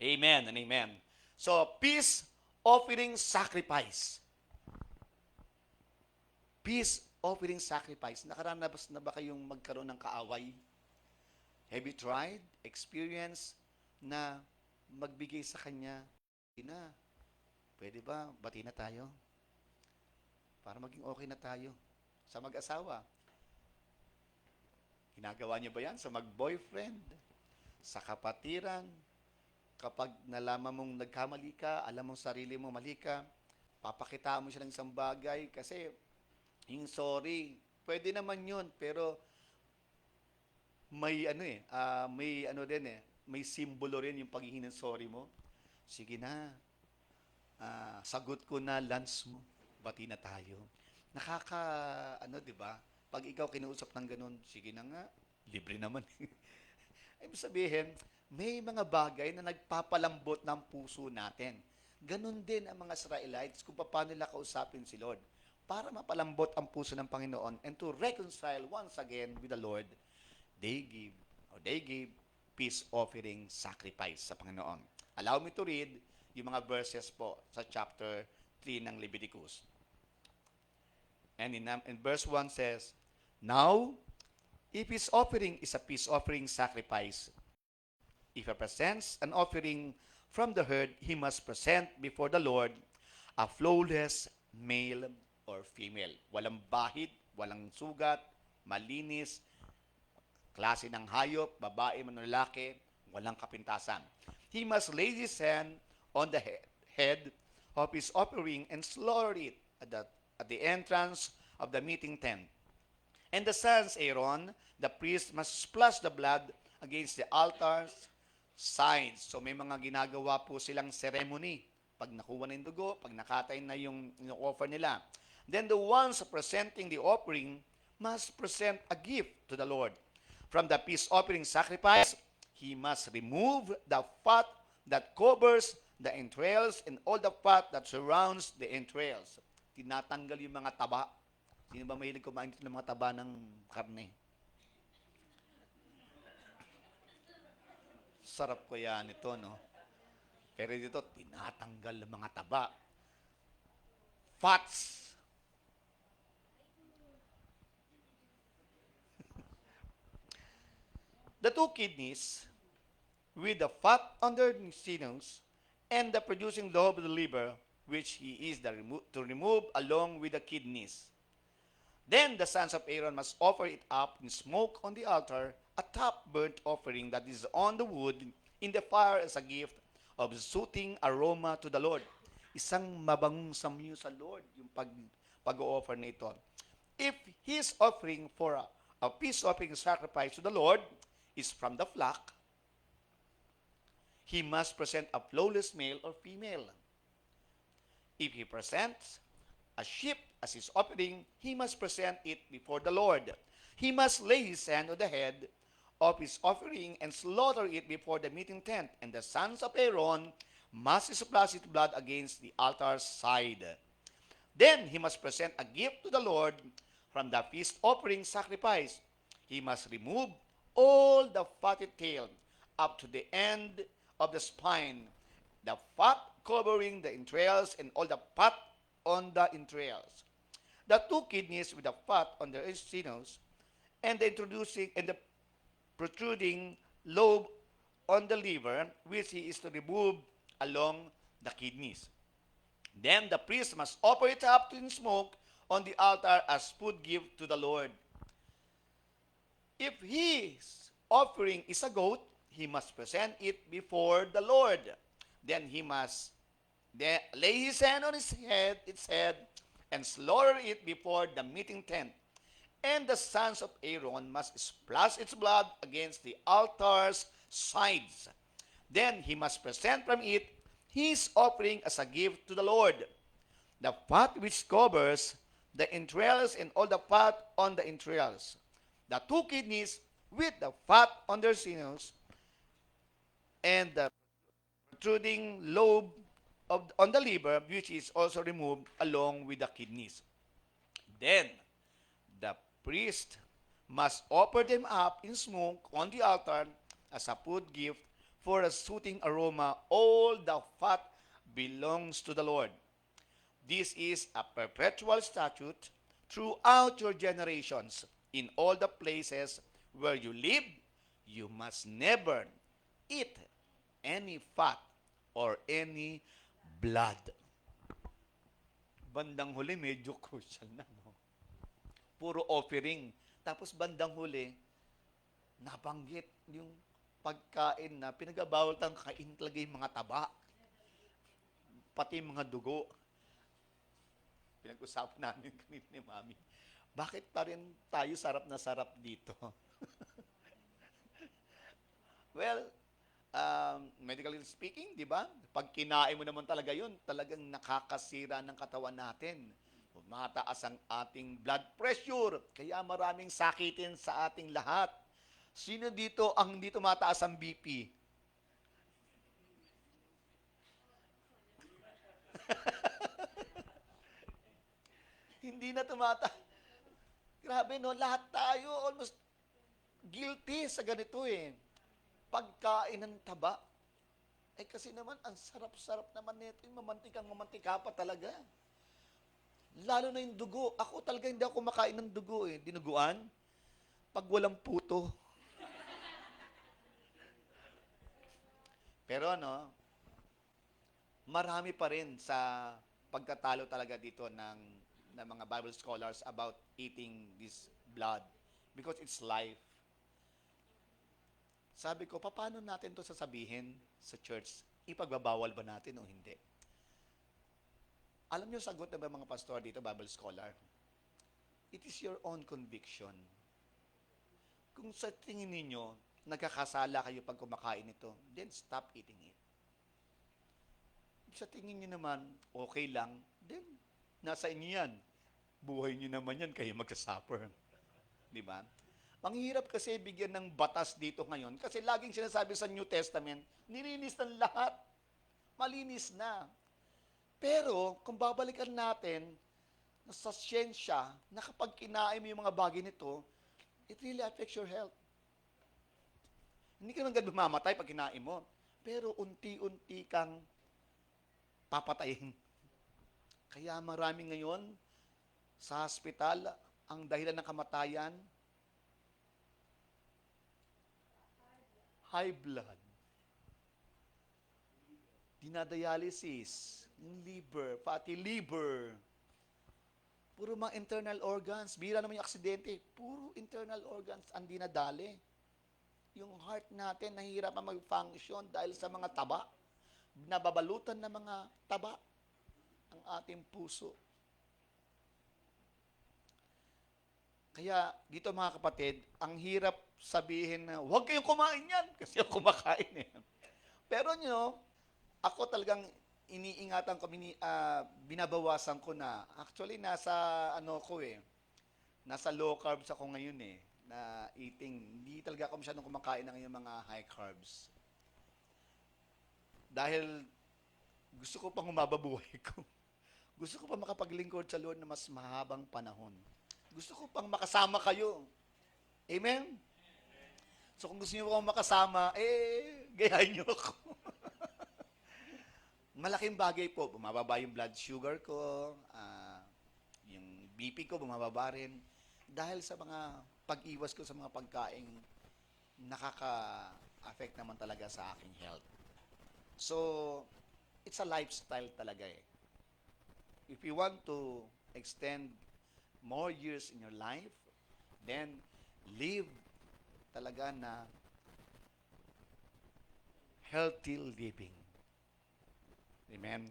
Amen and amen. So, peace offering sacrifice. Peace offering sacrifice. Nakaranas na ba kayong magkaroon ng kaaway? Have you tried, experienced na magbigay sa Kanya? Hindi na. Pwede ba? Bati na tayo. Para maging okay na tayo. Sa mag-asawa. Ginagawa niyo ba yan sa mag-boyfriend? Sa kapatiran? Kapag nalaman mong nagkamali ka, alam mong sarili mo mali ka, papakitaan mo siya ng isang bagay kasi yung sorry, pwede naman yun, pero may may simbolo rin yung paghingi ng sorry mo. Sige na, sagot ko na lunch mo, bati na tayo. Di ba? Pag ikaw kinuusap ng ganun, sige na nga, libre naman. Ibig sabihin, may mga bagay na nagpapalambot ng puso natin. Ganun din ang mga Israelites kung paano nila kausapin si Lord. Para mapalambot ang puso ng Panginoon and to reconcile once again with the Lord, they gave peace offering sacrifice sa Panginoon. Allow me to read yung mga verses po sa chapter 3 ng Leviticus. And in verse 1 says, "Now, if his offering is a peace offering sacrifice, if he presents an offering from the herd, he must present before the Lord a flawless male or female." Walang bahid, walang sugat, malinis, klase ng hayop, babae man o lalaki, walang kapintasan. He must lay his hand on the head of his offering and slaughter it at the entrance of the meeting tent. And the sons Aaron, the priest, must splash the blood against the altar's sides. So may mga ginagawa po silang ceremony. Pag nakuha na yung dugo, pag nakatay na yung offer nila. Then the ones presenting the offering must present a gift to the Lord. From the peace offering sacrifice, he must remove the fat that covers the entrails and all the fat that surrounds the entrails. Tinatanggal yung mga taba. Sino ba mahilig kumain ng mga taba ng karne? Sarap ko yan ito, no? Pero dito, tinatanggal ang mga taba. Fats. The 2 kidneys, with the fat under the sinews, and the producing lobe of the liver, which he is to remove along with the kidneys. Then the sons of Aaron must offer it up in smoke on the altar, a top burnt offering that is on the wood in the fire as a gift of soothing aroma to the Lord. Isang mabangong samyo sa Lord, yung pag-offer na ito. If his offering for a peace offering sacrifice to the Lord is from the flock, he must present a flawless male or female. If he presents a sheep as his offering, he must present it before the Lord. He must lay his hand on the head of his offering and slaughter it before the meeting tent, and the sons of Aaron must splash its blood against the altar's side. Then he must present a gift to the Lord from the feast offering sacrifice. He must remove all the fatted tail up to the end of the spine, the fat covering the entrails and all the fat on the entrails, the 2 kidneys with the fat on the sinews, and the protruding lobe on the liver, which he is to remove along the kidneys. Then the priest must offer it up in smoke on the altar as food gift to the Lord. If his offering is a goat, he must present it before the Lord. Then he must lay his hand on its head, and slaughter it before the meeting tent. And the sons of Aaron must splash its blood against the altar's sides. Then he must present from it his offering as a gift to the Lord, the fat which covers the entrails and all the fat on the entrails, the 2 kidneys with the fat on their sinews, and the protruding lobe on the liver, which is also removed along with the kidneys. Then the priest must offer them up in smoke on the altar as a food gift for a soothing aroma. All the fat belongs to the Lord. This is a perpetual statute throughout your generations. In all the places where you live, you must never eat any fat or any blood. Bandang huli, medyo crucial na, no? Puro offering. Tapos bandang huli, nabanggit yung pagkain na pinagabawal tayong kain talaga yung mga taba. Pati mga dugo. Pinag-usapan namin kanina ni Mami. Bakit pa rin tayo sarap na sarap dito? Well, medically speaking, di ba? Pag kinain mo naman talaga yun, talagang nakakasira ng katawan natin. Mataas ang ating blood pressure. Kaya maraming sakitin sa ating lahat. Sino dito ang hindi tumataas ang BP? Hindi na tumataas. Grabe, no? Lahat tayo almost guilty sa ganito eh. Pagkain ng taba. Eh kasi naman, ang sarap-sarap naman nito. Yung mamantikang mamantika pa talaga. Lalo na yung dugo. Ako talaga hindi ako kumakain ng dugo eh. Dinuguan. Pag walang puto. Pero ano, marami pa rin sa pagtatalo talaga dito ng mga Bible scholars about eating this blood. Because it's life. Sabi ko, paano natin to sasabihin sa church? Ipagbabawal ba natin o hindi? Alam niyo sagot ng mga pastor dito, Bible scholar? It is your own conviction. Kung sa tingin ninyo, nagkakasala kayo pag kumakain ito, then stop eating it. Sa tingin niyo naman, okay lang, then nasa inyo yan. Buhay niyo naman yan, kayo magsasuffer. Di ba? Manghirap kasi bigyan ng batas dito ngayon kasi laging sinasabi sa New Testament, nilinis ng lahat. Malinis na. Pero, kung babalikan natin sa siyensya, na kapag kinain mo yung mga bagay nito, it really affects your health. Hindi ka naman mamatay pag kinain mo. Pero unti-unti kang papatayin. Kaya marami ngayon sa hospital, ang dahilan ng kamatayan, high blood, dinadialysis, yung liver, fatty liver, puro mga internal organs. Bira naman yung aksidente, puro internal organs ang dinadali. Yung heart natin, nahihirapan mag-function dahil sa mga taba. Nababalutan ng mga taba ang ating puso. Kaya dito mga kapatid, ang hirap sabihin na huwag kayong kumain yan kasi ako kumakain eh. Pero ako talagang iniingatan ko, binabawasan ko na. Actually, nasa nasa low carbs ako ngayon eh, na eating. Hindi talaga ako masyadong kumakain ng yung mga high carbs. Dahil gusto ko pang humaba buhay ko. Gusto ko pang makapaglingkod sa Lord na mas mahabang panahon. Gusto ko pang makasama kayo. Amen? So kung gusto niyo akong makasama, gayahin niyo ako. Malaking bagay po, bumababa yung blood sugar ko, yung BP ko bumababa rin, dahil sa mga pag-iwas ko sa mga pagkain, nakaka-affect naman talaga sa aking health. So, it's a lifestyle talaga eh. If you want to extend more years in your life, then live talaga na healthy living. Amen?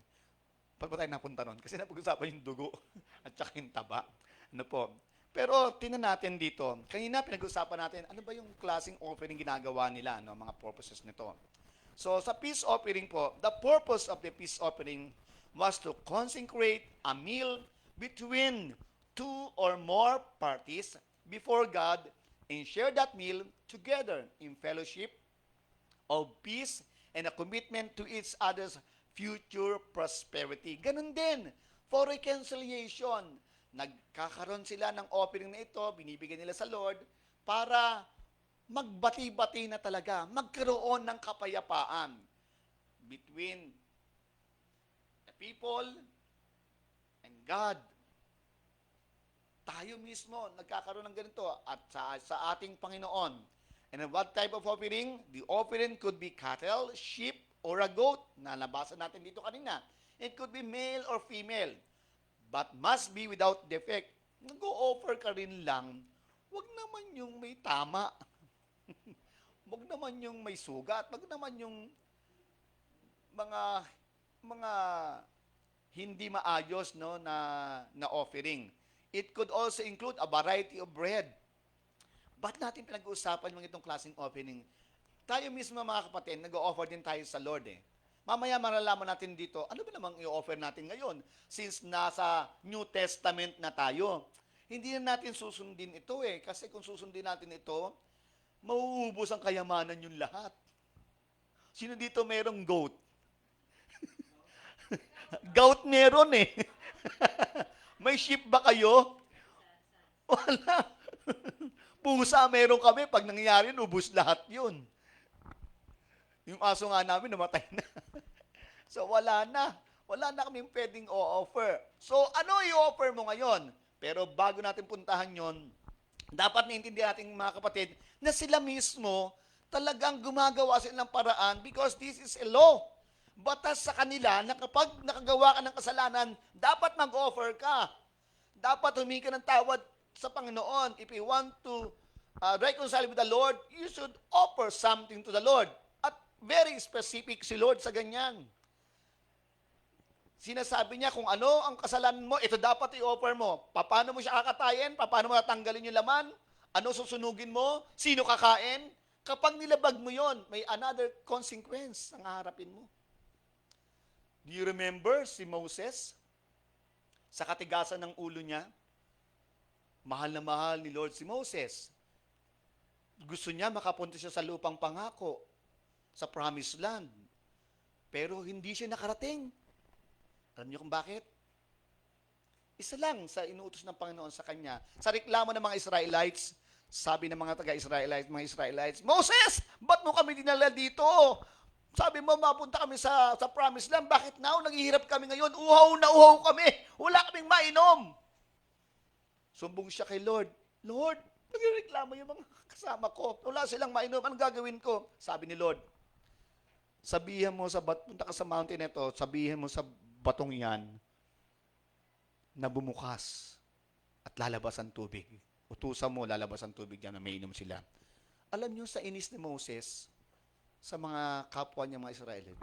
Pag ba tayo napunta nun? Kasi napag-usapan yung dugo at saka yung taba. Ano po? Pero tingnan natin dito. Kanina pinag-usapan natin, ano ba yung klaseng offering ginagawa nila, no? Mga purposes nito. So sa peace offering po, the purpose of the peace offering was to consecrate a meal between two or more parties before God and share that meal together in fellowship of peace and a commitment to each other's future prosperity. Ganun din, for reconciliation. Nagkakaroon sila ng offering na ito, binibigyan nila sa Lord, para magbati-bati na talaga, magkaroon ng kapayapaan between the people and God. Tayo mismo, nagkakaroon ng ganito at sa ating Panginoon. And what type of offering? The offering could be cattle, sheep, or a goat, na nabasa natin dito kanina. It could be male or female, but must be without defect. Nag-o-offer ka rin lang, wag naman yung may tama. Wag naman yung may sugat, wag naman yung mga hindi maayos na offering. It could also include a variety of bread. Ba't natin pinag-uusapan yung itong klaseng offering? Tayo mismo mga kapatid, nag-o-offer din tayo sa Lord eh. Mamaya malalaman natin dito, ano ba namang i-offer natin ngayon? Since nasa New Testament na tayo, hindi na natin susundin ito eh. Kasi kung susundin natin ito, mauubos ang kayamanan yung lahat. Sino dito merong goat? Goat meron eh. May sheep ba kayo? Wala. Pusa meron kami. Pag nangyayari, ubos lahat yun. Yung aso nga namin, namatay na. So, wala na. Wala na kaming pwedeng o-offer. So, ano i-offer mo ngayon? Pero bago natin puntahan yon, dapat naiintindihan natin mga kapatid na sila mismo talagang gumagawa sila ng paraan because this is a law. Batas sa kanila na kapag nakagawa ka ng kasalanan, dapat mag-offer ka. Dapat humingi ka ng tawad sa Panginoon. If you want to reconcile with the Lord, you should offer something to the Lord. At very specific si Lord sa ganyan. Sinasabi niya kung ano ang kasalanan mo, ito dapat i-offer mo. Paano mo siya kakatayin? Paano mo natanggalin yung laman? Ano susunugin mo? Sino kakain? Kapag nilabag mo yon, may another consequence ang haharapin mo. Do you remember si Moses? Sa katigasan ng ulo niya, mahal na mahal ni Lord si Moses. Gusto niya makapunta siya sa lupang pangako, sa promised land. Pero hindi siya nakarating. Alam niyo kung bakit? Isa lang sa inuutos ng Panginoon sa kanya. Sa reklamo ng mga Israelites, sabi ng mga Israelites, Moses, ba't mo kami dinala dito? Sabi mo, mapunta kami sa promised land. Bakit now? Naghihirap kami ngayon. Uhaw na uhaw kami. Wala kaming mainom. Sumbong siya kay Lord. Lord, nagreklamo yung mga kasama ko. Wala silang mainom. Anong gagawin ko? Sabi ni Lord, sabihin mo punta ka sa mountain ito, sabihin mo sa batong yan na bumukas at lalabas ang tubig. Utusan mo, lalabas ang tubig yan na may inom sila. Alam niyo sa inis ni Moses, sa mga kapwa niya mga Israelite,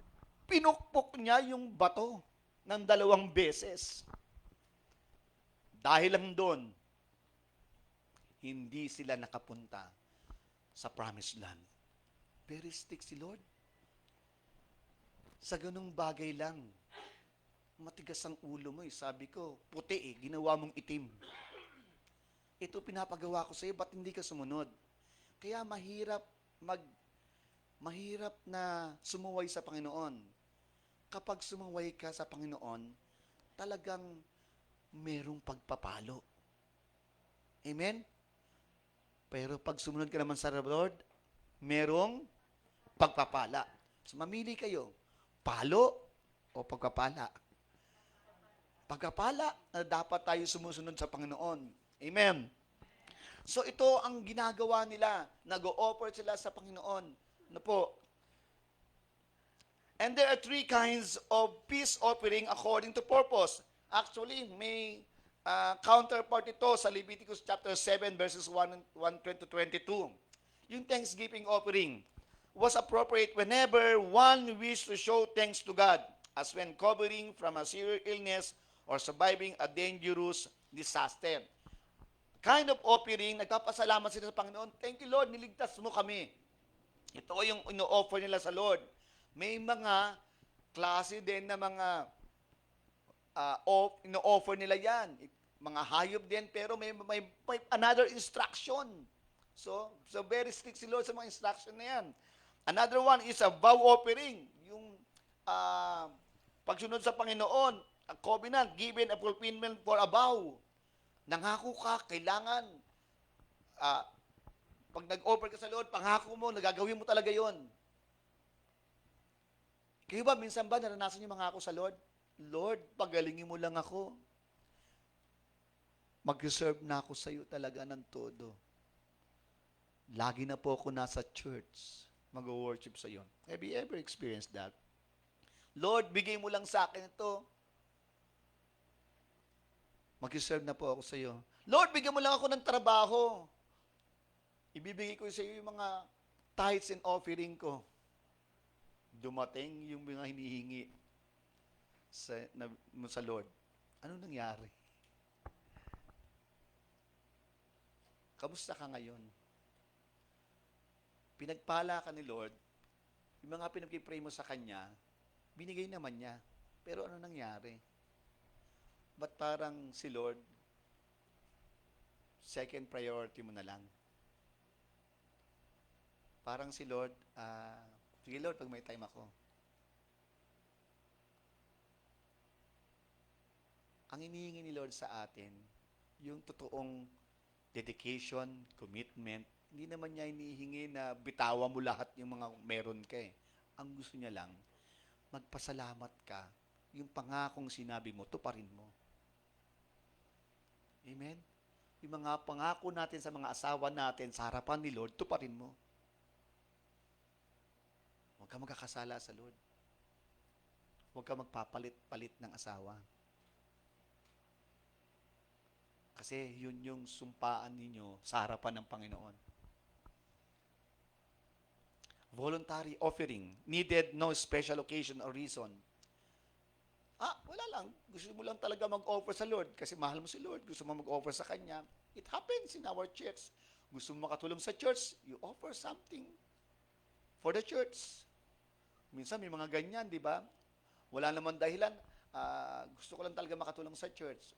pinukpok niya yung bato ng 2 beses. Dahil lang doon, hindi sila nakapunta sa promised land. Very strict si Lord. Sa ganung bagay lang, matigas ang ulo mo. Sabi ko, puti ginawa mong itim. Ito pinapagawa ko sa iyo, ba't hindi ka sumunod? Kaya mahirap na sumuway sa Panginoon. Kapag sumuway ka sa Panginoon, talagang merong pagpapalo. Amen? Pero pag sumunod ka naman sa Lord, merong pagpapala. So mamili kayo, palo o pagpapala. Pagpapala na dapat tayo sumusunod sa Panginoon. Amen. So ito ang ginagawa nila. Nag-o-offer sila sa Panginoon. Ano po? And there are 3 kinds of peace offering according to purpose. Actually, may counterpart ito sa Leviticus chapter 7 verses 1-22. Yung thanksgiving offering was appropriate whenever one wished to show thanks to God, as when recovering from a severe illness or surviving a dangerous disaster. Kind of offering, nagpapasalamat sila sa Panginoon. Thank you, Lord, niligtas mo kami. Ito yung ino-offer nila sa Lord. May mga klase din na mga ino-offer nila yan. Mga hayop din, pero may another instruction. So very strict si Lord sa mga instruction na yan. Another one is a vow offering. Yung pagsunod sa Panginoon, a covenant given a fulfillment for a vow. Nangako ka, kailangan, pag nag-offer ka sa Lord, pangako mo, nagagawin mo talaga yon. Kayo ba, minsan ba naranasan yung mangako sa Lord? Lord, pagalingin mo lang ako. Mag-reserve na ako sa iyo talaga ng todo. Lagi na po ako nasa church, mag-worship sa iyo. Have you ever experienced that? Lord, bigay mo lang sa akin ito. Mag-serve na po ako sa iyo. Lord, bigyan mo lang ako ng trabaho. Ibibigay ko sa iyo yung mga tithes and offering ko. Dumating yung mga hinihingi mo sa Lord. Ano nangyari? Kamusta ka ngayon? Pinagpala ka ni Lord, yung mga pinag-pray mo sa Kanya, binigay naman niya. Pero ano nangyari? Ba't parang si Lord, second priority mo na lang? Parang si Lord, sige Lord, pag may time ako. Ang inihingi ni Lord sa atin, yung totoong dedication, commitment, hindi naman niya inihingi na bitawan mo lahat yung mga meron ka eh. Ang gusto niya lang, magpasalamat ka. Yung pangakong sinabi mo, tuparin mo. Amen? Yung mga pangako natin sa mga asawa natin sa harapan ni Lord, tuparin mo. Huwag ka magkakasala sa Lord. Huwag ka magpapalit-palit ng asawa. Kasi yun yung sumpaan ninyo sa harapan ng Panginoon. Voluntary offering. Needed no special occasion or reason. Wala lang. Gusto mo lang talaga mag-offer sa Lord kasi mahal mo si Lord. Gusto mo mag-offer sa Kanya. It happens in our church. Gusto mo makatulong sa church, you offer something for the church. Minsan may mga ganyan, di ba? Wala naman dahilan. Gusto ko lang talaga makatulong sa church.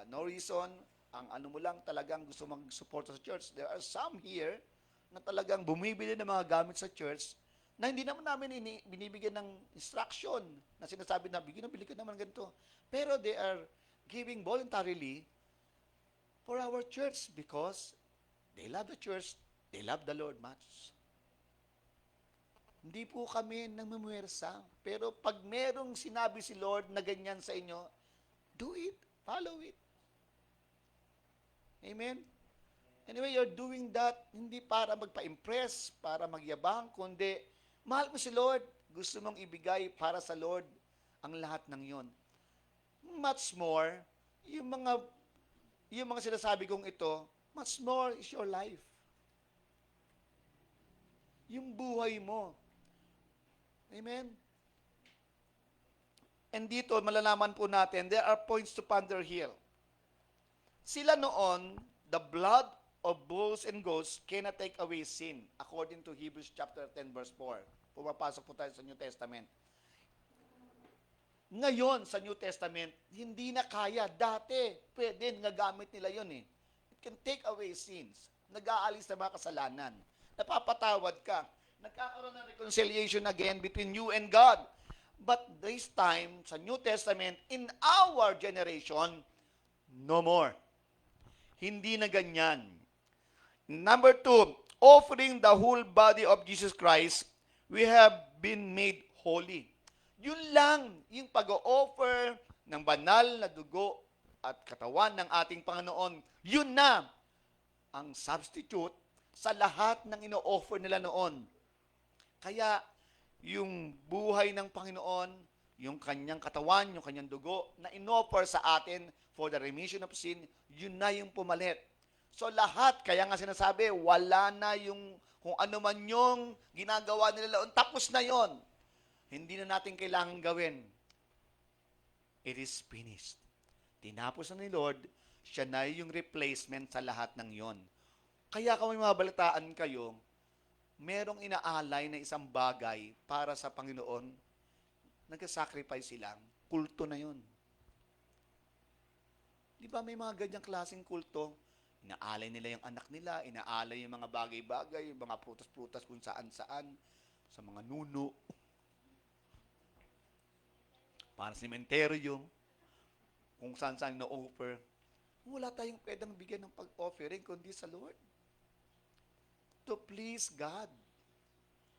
No reason. Ang ano mo lang talagang gusto mag-support sa church. There are some here na talagang bumibili ng mga gamit sa church na hindi naman namin binibigyan ng instruction na sinasabi na, bili ka naman ganito. Pero they are giving voluntarily for our church because they love the church, they love the Lord much. Hindi po kami namumuwersa. Pero pag merong sinabi si Lord na ganyan sa inyo, do it, follow it. Amen? Anyway, you're doing that hindi para magpa-impress, para magyabang, kundi mahal mo si Lord, gusto mong ibigay para sa Lord ang lahat ng yon. Much more, yung mga sinasabi kong ito, much more is your life. Yung buhay mo. Amen? And dito, malalaman po natin, there are points to ponder here. Sila noon, the blood of bulls and goats cannot take away sin, according to Hebrews chapter 10, verse 4. Pumapasok po tayo sa New Testament. Ngayon, sa New Testament, hindi na kaya. Dati, pwede, nagamit nila yun eh. It can take away sins. Nag-aalis na mga kasalanan. Napapatawad ka. Nagkakaroon ng reconciliation again between you and God. But this time, sa New Testament, in our generation, no more. Hindi na ganyan. Number 2, offering the whole body of Jesus Christ, we have been made holy. Yun lang, yung pag-o-offer ng banal na dugo at katawan ng ating Panginoon, yun na ang substitute sa lahat ng ino-offer nila noon. Kaya, yung buhay ng Panginoon, yung kanyang katawan, yung kanyang dugo, na in-offer sa atin for the remission of sin, yun na yung pumalit. So lahat, kaya nga sinasabi, wala na yung, kung ano man yung ginagawa nila noon, tapos na yon. Hindi na natin kailangan gawin. It is finished. Tinapos na ni Lord, siya na yung replacement sa lahat ng yon. Kaya kung may mabalitaan kayo, merong inaalay na isang bagay para sa Panginoon, nag-sacrifice silang, kulto na yun. Di ba may mga ganyang klaseng kulto? Inaalay nila yung anak nila, inaalay yung mga bagay-bagay, yung mga prutas-prutas kung saan-saan, sa mga nuno, para sa sementeryo, kung saan-saan na-offer. Wala tayong pwedeng bigyan ng pag-offering kundi sa Lord. To please God.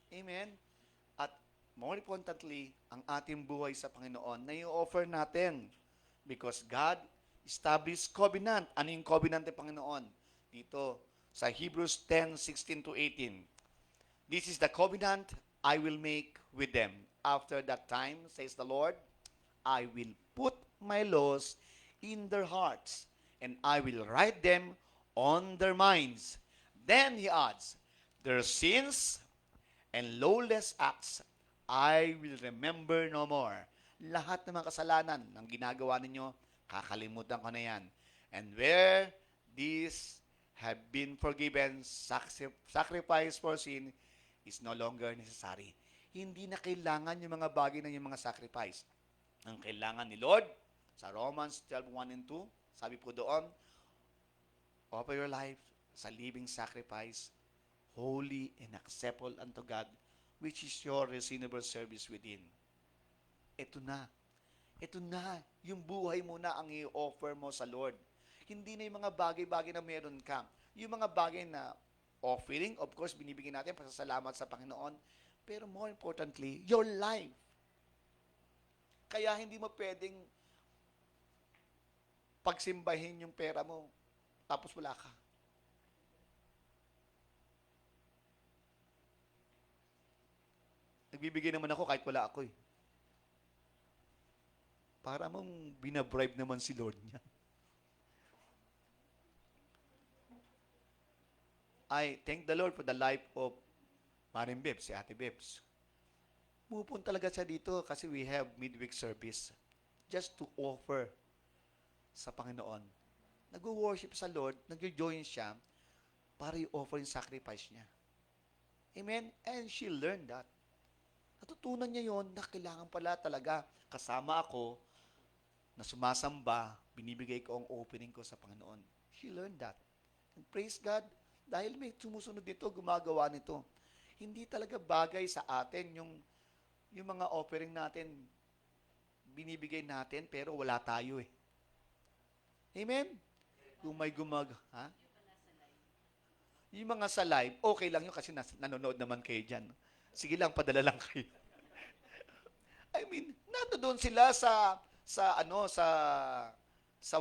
Amen? At more importantly, ang ating buhay sa Panginoon na i-offer natin. Because God established covenant. Ano yung covenant ng Panginoon? Dito, sa Hebrews 10:16-18. This is the covenant I will make with them. After that time, says the Lord, I will put my laws in their hearts, and I will write them on their minds. Then he adds, their sins and lawless acts I will remember no more. Lahat ng mga kasalanan ng ginagawa ninyo, kakalimutan ko na yan. And where these have been forgiven, sacrifice for sin is no longer necessary. Hindi na kailangan yung mga bagay na yung mga sacrifice. Ang kailangan ni Lord, sa Romans 12:1 and 2, sabi po doon, offer your life as a living sacrifice, holy and acceptable unto God, which is your reasonable service within. Ito na. Ito na. Yung buhay mo na ang i-offer mo sa Lord. Hindi na yung mga bagay-bagay na meron ka. Yung mga bagay na offering, of course, binibigyan natin pasasalamat sa Panginoon. pero more importantly, your life. Kaya hindi mo pwedeng pagsimbahin yung pera mo, tapos wala ka. Nagbibigay naman ako kahit wala ako eh. Para mong binabribe naman si Lord niya. I thank the Lord for the life of Maring Bebs, si Ate Bebs. Pumupunta talaga siya dito kasi we have midweek service just to offer sa Panginoon. Nag-worship sa Lord, nag-join siya para i-offer yung sacrifice niya. Amen? And she learned that. Natutunan niya yon na kailangan pala talaga kasama ako na sumasamba, binibigay ko ang opening ko sa Panginoon. She learned that. And praise God, dahil may sumusunod dito, gumagawa nito. Hindi talaga bagay sa atin yung mga offering natin, binibigay natin, pero wala tayo eh. Amen? Kung may ha? Yung mga sa live, okay lang yun kasi nanonood naman kayo dyan. Sige lang, padala lang kayo. I mean, doon sila sa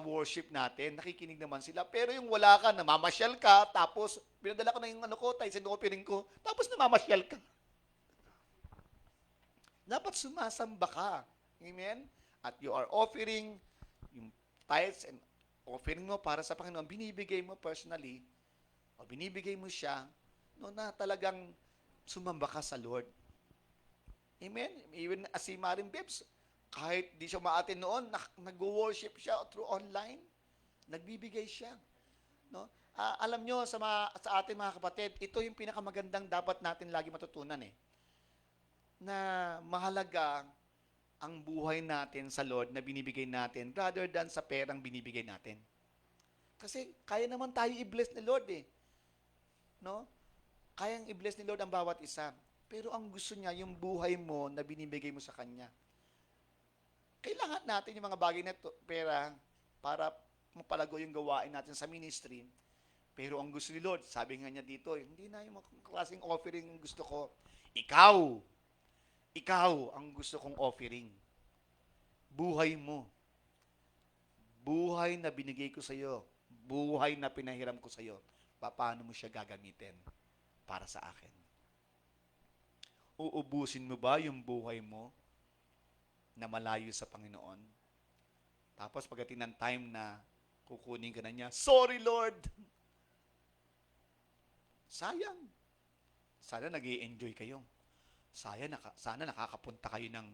worship natin, nakikinig naman sila. Pero yung wala ka, namamasyal ka, tapos pinadala ko na yung Tyson offering ko, tapos namamasyal ka. Dapat sumasamba ka. Amen? At you are offering yung tithes and offering mo para sa Panginoon, binibigay mo personally, o binibigay mo siya, no, na talagang sumamba ka sa Lord. Amen? Even as si Maring Bebs, kahit di siya maatin noon, nag-worship siya through online. Nagbibigay siya. No? Alam nyo, sa ating mga kapatid, ito yung pinakamagandang dapat natin lagi matutunan eh. Na mahalaga ang buhay natin sa Lord na binibigay natin rather than sa perang binibigay natin. Kasi kaya naman tayo i-bless ni Lord eh. No? Kayang i-bless ni Lord ang bawat isa. Pero ang gusto niya, yung buhay mo na binibigay mo sa Kanya. Kailangan natin yung mga bagay na pera para mapalago yung gawain natin sa ministry. Pero ang gusto ni Lord, sabi nga niya dito, hindi na yung mga klaseng offering ang gusto ko. Ikaw ang gusto kong offering. Buhay mo. Buhay na binigay ko sa iyo. Buhay na pinahiram ko sa iyo. Paano mo siya gagamitin para sa akin? Uubusin mo ba yung buhay mo na malayo sa Panginoon? Tapos pagdating ng time na kukunin ka na niya, sorry Lord! Sayang. Sana nag-i-enjoy kayo. Sana nakakapunta kayo ng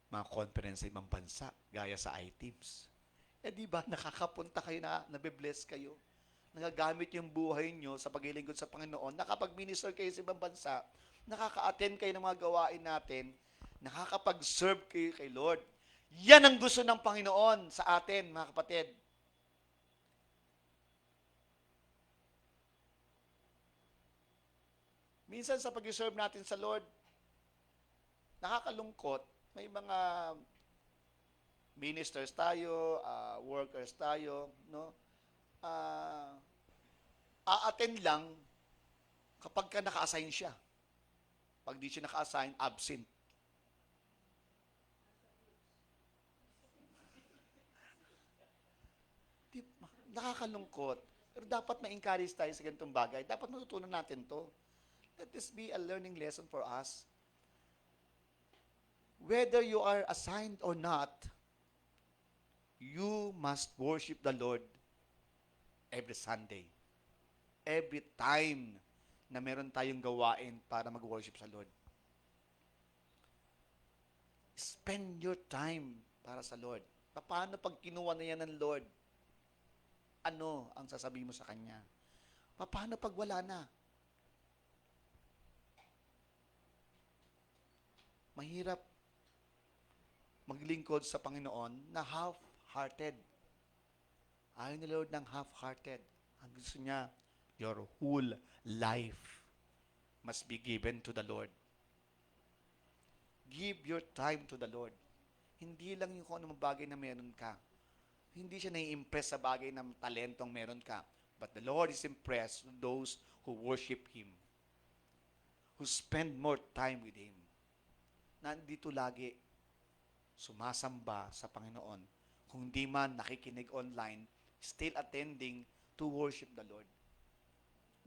mga conference sa ibang bansa, gaya sa iTeams. Di ba, nakakapunta kayo na nabe-bless kayo. Nagagamit yung buhay nyo sa paglilingkod sa Panginoon. Nakapag-minister kayo sa ibang bansa, nakaka-attend kayo ng mga gawain natin, nakakapag-serve kayo kay Lord. Yan ang gusto ng Panginoon sa atin, mga kapatid. Minsan sa pag-serve natin sa Lord, nakakalungkot, may mga ministers tayo, workers tayo, no? A-attend lang kapag ka naka-assign siya. Pag di siya naka-assign, absent. Nakakalungkot. Pero dapat ma-encourage tayo sa ganitong bagay. Dapat matutunan natin to. Let this be a learning lesson for us. Whether you are assigned or not, you must worship the Lord every Sunday. Every time na meron tayong gawain para mag-worship sa Lord. Spend your time para sa Lord. Paano pag kinuha na yan ng Lord? Ano ang sasabihin mo sa Kanya? Paano pag wala na? Mahirap maglingkod sa Panginoon na half-hearted. Ayaw ni Lord ng half-hearted. Ang gusto niya, your whole life must be given to the Lord. Give your time to the Lord. Hindi lang yung kung anong bagay na meron ka. Hindi siya nai-impress sa bagay na talentong meron ka. But the Lord is impressed with those who worship Him. who spend more time with Him. Nandito lagi, sumasamba sa Panginoon. Kung di man nakikinig online, still attending to worship the Lord.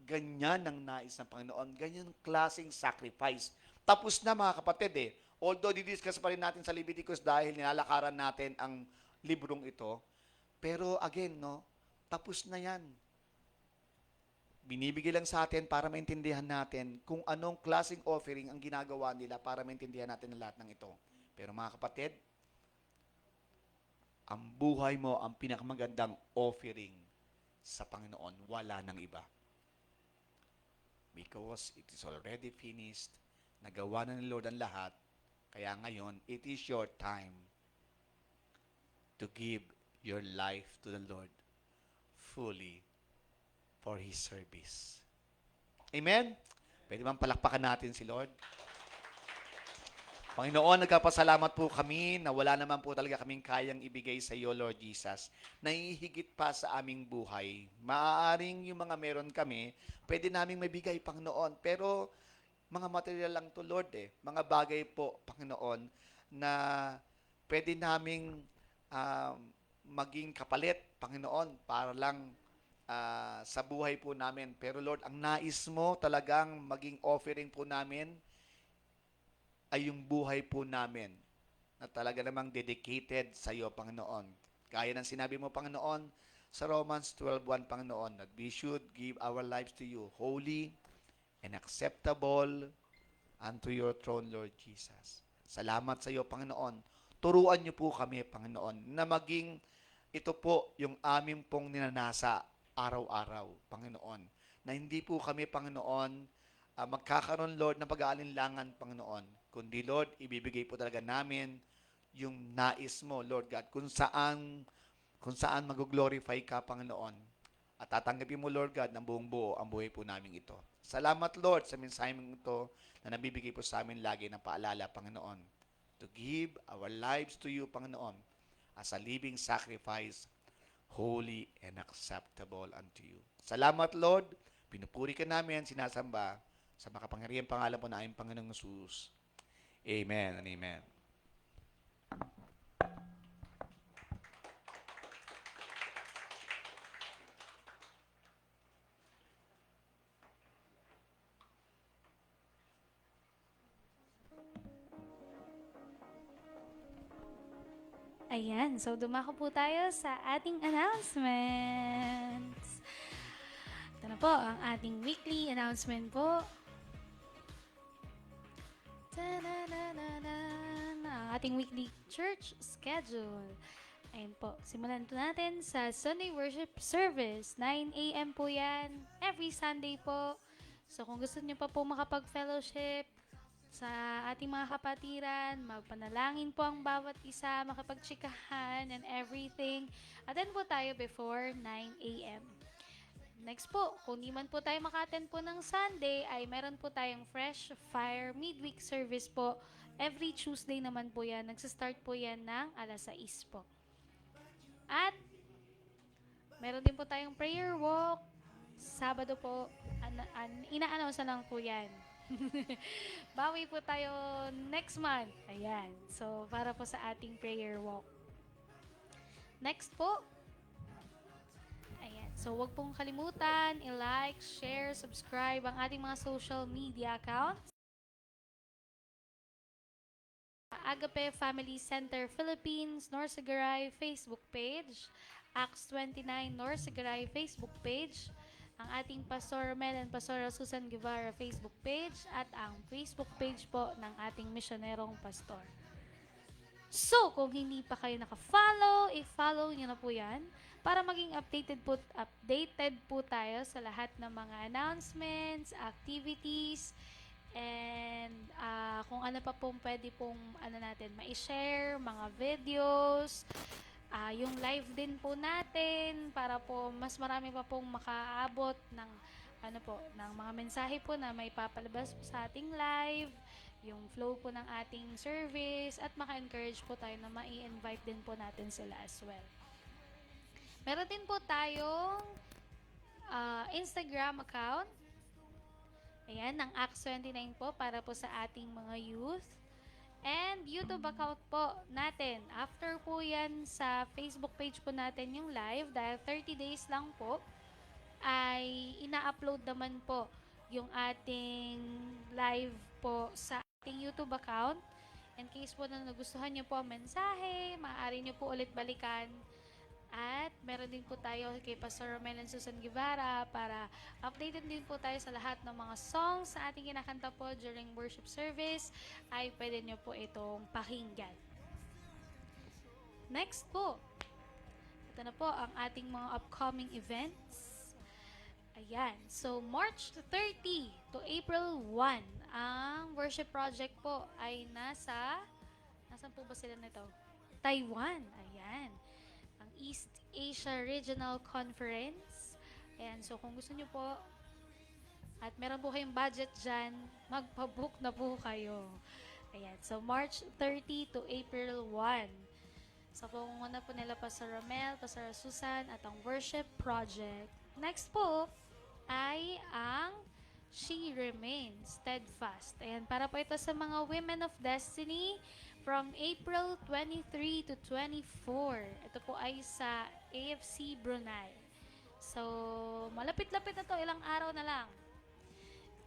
Ganyan ang nais ng Panginoon. Ganyan ang klaseng sacrifice. Tapos na mga kapatid eh. Although didiscuss pa rin natin sa Leviticus dahil nilalakaran natin ang librong ito. Pero again, no, tapos na yan. Binibigay lang sa atin para maintindihan natin kung anong klaseng offering ang ginagawa nila para maintindihan natin ang lahat ng ito. Pero mga kapatid, ang buhay mo ang pinakamagandang offering sa Panginoon. Wala nang iba. Because it is already finished. Nagawa na ni Lord ang lahat. Kaya ngayon, it is your time to give your life to the Lord fully for His service. Amen? Pwede bang palakpakan natin si Lord? Panginoon, nagpapasalamat po kami na wala naman po talaga kaming kayang ibigay sa iyo, Lord Jesus, na hihigit pa sa aming buhay. Maaaring yung mga meron kami, pwede naming mabigay, Panginoon. Pero mga material lang to, Lord eh. Mga bagay po, Panginoon, na pwede naming maging kapalit, Panginoon, para lang sa buhay po namin. Pero Lord, ang nais mo talagang maging offering po namin ay yung buhay po namin na talaga namang dedicated sa iyo, Panginoon. Gaya ng sinabi mo, Panginoon, sa Romans 12:1, Panginoon, that we should give our lives to you, holy and acceptable unto your throne, Lord Jesus. Salamat sa iyo, Panginoon. Turuan niyo po kami, Panginoon, na maging ito po yung aming pong ninanasa araw-araw, Panginoon. Na hindi po kami, Panginoon, magkakaroon, Lord, ng pag-aalinlangan, Panginoon. Kundi, Lord, ibibigay po talaga namin yung nais mo, Lord God, kung saan mag-glorify ka, Panginoon. At tatanggapin mo, Lord God, ng buong buo ang buhay po namin ito. Salamat, Lord, sa mensaheng ito na nabibigay po sa amin lagi ng paalala, Panginoon. To give our lives to you, Panginoon, as a living sacrifice, holy and acceptable unto you. Salamat, Lord. Pinupuri ka namin, sinasamba sa makapangyarihang pangalan po na aming Panginoong Jesus. Amen and amen. Ayan, so dumako po tayo sa ating announcements. Ito na po ang ating weekly announcement po. Ta-da-da-da-da. Ang ating weekly church schedule. Ayun po, simulan po natin sa Sunday worship service. 9 a.m. po yan. Every Sunday po. So kung gusto niyo pa po makapag-fellowship sa ating mga kapatiran, magpanalangin po ang bawat isa, makapagtsikahan and everything. Attend po tayo before 9 a.m. Next po, kung di man po tayo maka-attend po ng Sunday, ay meron po tayong Fresh Fire midweek service po. Every Tuesday naman po yan. Nagsistart po yan ng alas 6 po. At meron din po tayong prayer walk. Sabado po, ina-announce na lang po yan. Bawi po tayo next month. Ayan. So, para po sa ating prayer walk. Next po. Ayan. So, wag pong kalimutan i-like, share, subscribe ang ating mga social media accounts. Agape Family Center Philippines, Norsagaray Facebook page. Acts 29 Norsagaray Facebook page. Ang ating Pastor Mel and Pastor Susan Guevara Facebook page at ang Facebook page po ng ating misyonerong pastor. So, kung hindi pa kayo naka-follow, i-follow nyo na po yan para maging updated po tayo sa lahat ng mga announcements, activities, and kung ano pa pong pwede pong ma-share, mga videos, yung live din po natin para po mas marami pa pong makaabot ng ng mga mensahe po na may papalabas po sa ating live, yung flow po ng ating service at maka-encourage po tayo na ma-invite din po natin sila as well. Meron din po tayong Instagram account. Ayan, ng Acts 29 po para po sa ating mga youth. And YouTube account po natin. After po yan sa Facebook page po natin yung live, dahil 30 days lang po, ay ina-upload naman po yung ating live po sa ating YouTube account. In case po na nagustuhan nyo po ang mensahe, maaari nyo po ulit balikan. At meron din po tayo kay Pastor Romel and Susan Guevara para updated din po tayo sa lahat ng mga songs sa ating kinakanta po during worship service, ay pwede nyo po itong pakinggan. Next po, ito na po ang ating mga upcoming events. Ayan, so March 30 to April 1, ang worship project po ay nasan po ba sila nito? Taiwan, ayan. Ang East Asia Regional Conference. Ayan, so kung gusto nyo po, at meron po kayong budget dyan, magpabook na po kayo. Ayan, so March 30 to April 1. So pangunguna po nila Pastor Romel, Pastor Susan, at ang worship project. Next po ay ang She Remains Steadfast. Ayan, para po ito sa mga Women of Destiny from April 23 to 24. Ito po ay sa AFC Brunei. So, malapit-lapit na to, ilang araw na lang.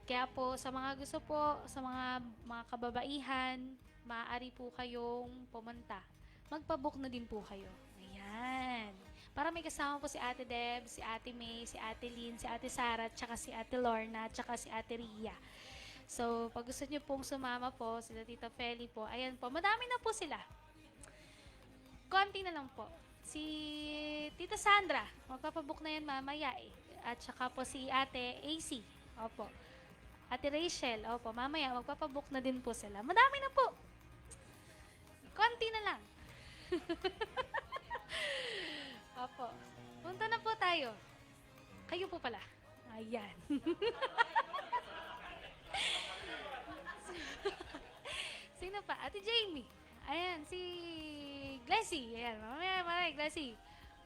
Kaya po, sa mga gusto po, sa mga kababaihan, maaari po kayong pumunta. Magpabook na din po kayo. Ayan. Para may kasama po si Ate Deb, si Ate May, si Ate Lynn, si Ate Sarah, tsaka si Ate Lorna, tsaka si Ate Ria. So, pag gusto nyo pong sumama po, sila Tita Feli po, ayan po, madami na po sila. Konti na lang po. Si Tita Sandra, magpapabook na yan mamaya eh. At saka po si Ate AC, opo. Ate Rachel, opo, mamaya magpapabook na din po sila. Madami na po. Konti na lang. Opo. Punta na po tayo. Kayo po pala. Ayan. Sino pa? Ate Jamie. Ayan, si Glassy. Ayan, mamaya, Glassy.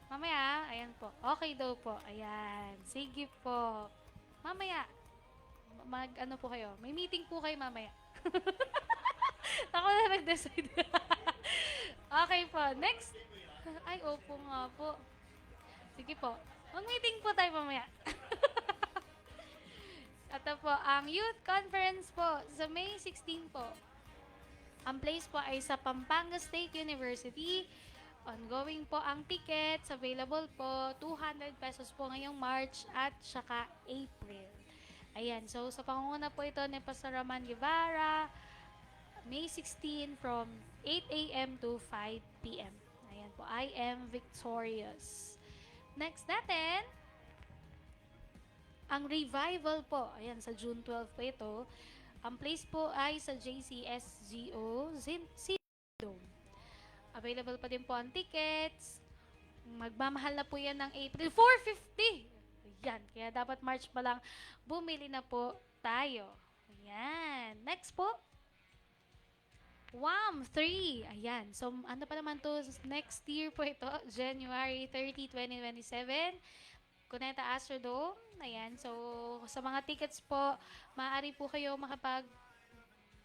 Mamaya, ayan po. Okay daw po. Ayan. Sige po. Mamaya, ano po kayo? May meeting po kayo mamaya. Ako na nag-decide. Okay po. Next. Ay, opo nga po. Sige po. Mag-meeting po tayo mamaya. Ito po, ang youth conference po sa May 16 po. Ang place po ay sa Pampanga State University. Ongoing po ang tickets. Available po, 200 pesos po ngayong March at saka April. Ayan, so sa pangunguna po ito ni Pastor Roman Guevara, May 16 from 8 a.m. to 5 p.m. Ayan po, I am victorious. Next natin, ang revival po, ayan, sa June 12 po ito. Ang place po ay sa JCSGO Dome. Available pa din po ang tickets. Magmamahal na po yan ng April, 450. Ayan, kaya dapat March pa lang bumili na po tayo. Ayan. Next po, WAM 3. Ayan. So, ano pa naman to? Next year po ito, January 30, 2027. Cuneta Astrodome. Ayan. So, sa mga tickets po, maaari po kayo makapag,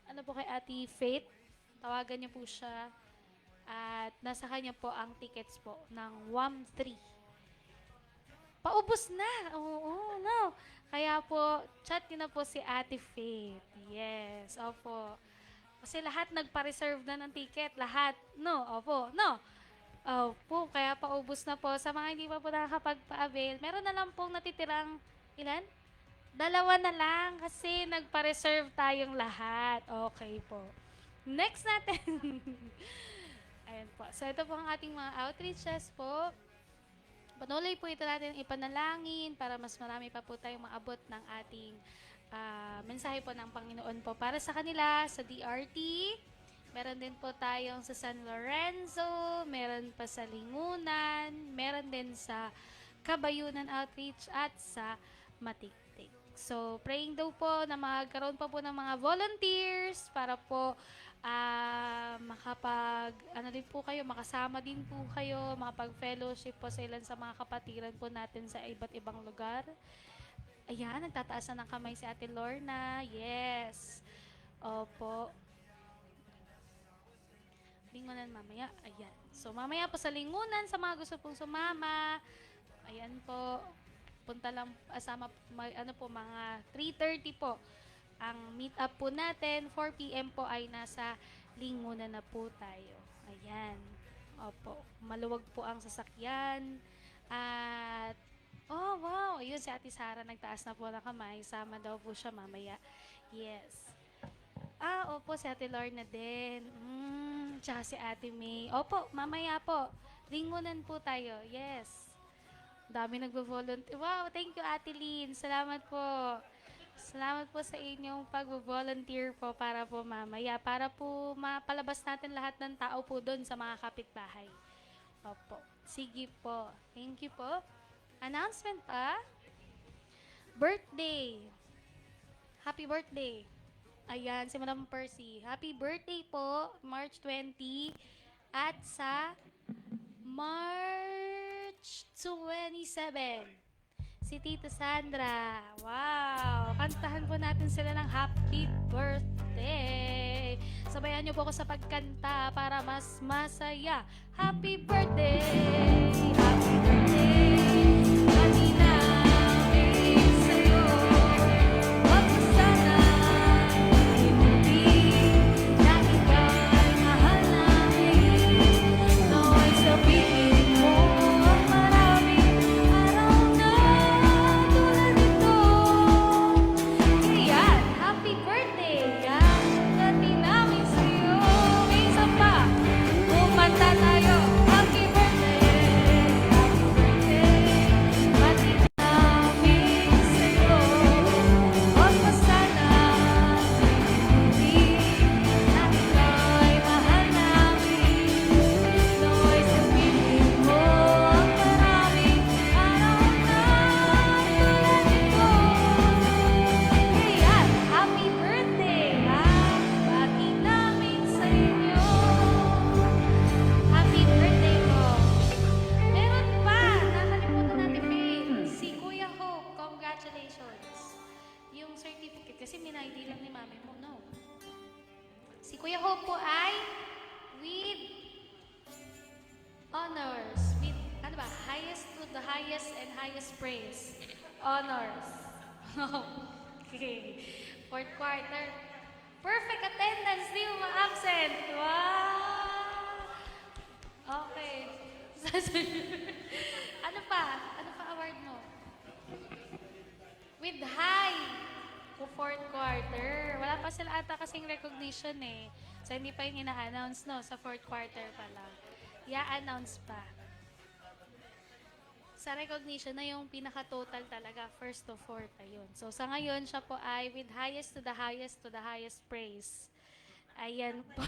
ano po kay Ate Faith, tawagan niyo po siya. At nasa kanya po ang tickets po ng WAM 3. Paubos na! Oo, no. Kaya po, chat niyo na po si Ate Faith. Yes, opo. Kasi lahat nagpa-reserve na ng ticket. Lahat. No, opo. No. Opo, kaya paubos na po. Sa mga hindi pa po nakakapagpa-avail, meron na lang pong natitirang, ilan? 2 na lang kasi nagpa-reserve tayong lahat. Okay po. Next natin. Ayan po. So, ito po ang ating mga outreaches po. Patuloy po ito natin ipanalangin para mas marami pa po tayong maabot ng ating mensahe po ng Panginoon po para sa kanila, sa DRT. Meron din po tayong sa San Lorenzo, meron pa sa Lingunan, meron din sa Kabayunan Outreach at sa Matiktik. So, praying daw po na magkaroon pa po ng mga volunteers para po din po kayo, makasama din po kayo, makapag-fellowship po sa ilan sa mga kapatiran po natin sa iba't ibang lugar. Ayan, nagtataas na ng kamay si Ate Lorna. Yes. Opo. Lingunan mamaya. Ayan. So, mamaya po sa lingunan, sa mga gusto pong sumama, ayan po, punta lang, asama, ano po, mga 3:30 po. Ang meet up po natin, 4 p.m. po ay nasa lingunan na po tayo. Ayan. Opo. Maluwag po ang sasakyan. At oh, wow! Ayun, si Ate Sara nagtaas na po ng kamay. Sama daw po siya mamaya. Yes. Opo, si Ate Lorna din. Tsaka si Ate May. Opo, mamaya po. Lingunan po tayo. Yes. Dami nagbo-volunteer. Wow, thank you, Ate Lynn. Salamat po. Salamat po sa inyong pag-volunteer po para po mamaya. Para po mapalabas natin lahat ng tao po doon sa mga kapitbahay. Opo. Sige po. Thank you po. Announcement pa. Birthday. Happy birthday. Ayan, si Madam Percy. Happy birthday po, March 20. At sa March 27, si Tita Sandra. Wow! Kantahan po natin sila ng happy birthday. Sabayan niyo po ako sa pagkanta para mas masaya. Happy birthday! Happy birthday! Happy namin sa'yo. Wag mo sana imutin na ika'y mahal namin. Nawa'y sabihin mo ang maraming araw na tulad nito. Iyan, happy birthday! Yan, dati namin sa'yo. May isa pa, kumanta tayo. Happy birthday! Happy birthday! Dati namin sa'yo. Huwag mo sana imutin na ika'y mahal namin. Nawa'y sabihin mo ang maraming araw na tulad nito. Ayan, happy birthday, bati namin sa inyo. Happy birthday po. Meron pa, nakalimutan natin si Kuya Hope, congratulations. Yung certificate, kasi minaydi lang ni mami mo, no? Si Kuya Hope po ay with honors, with, ano ba, highest to the highest and highest praise. Honors. Okay. Fourth quarter. Perfect attendance, di mo ma-absent. Wow! Okay. Ano pa? Ano pa award mo? With high to fourth quarter. Wala pa sila ata kasing recognition eh. So, hindi pa yun ina-announce, no? Sa fourth quarter pa lang. I-announce pa. Sa recognition na yung pinaka-total talaga, first to fourth, ayun. So, sa ngayon, siya po ay with highest to the highest praise. Ayan po.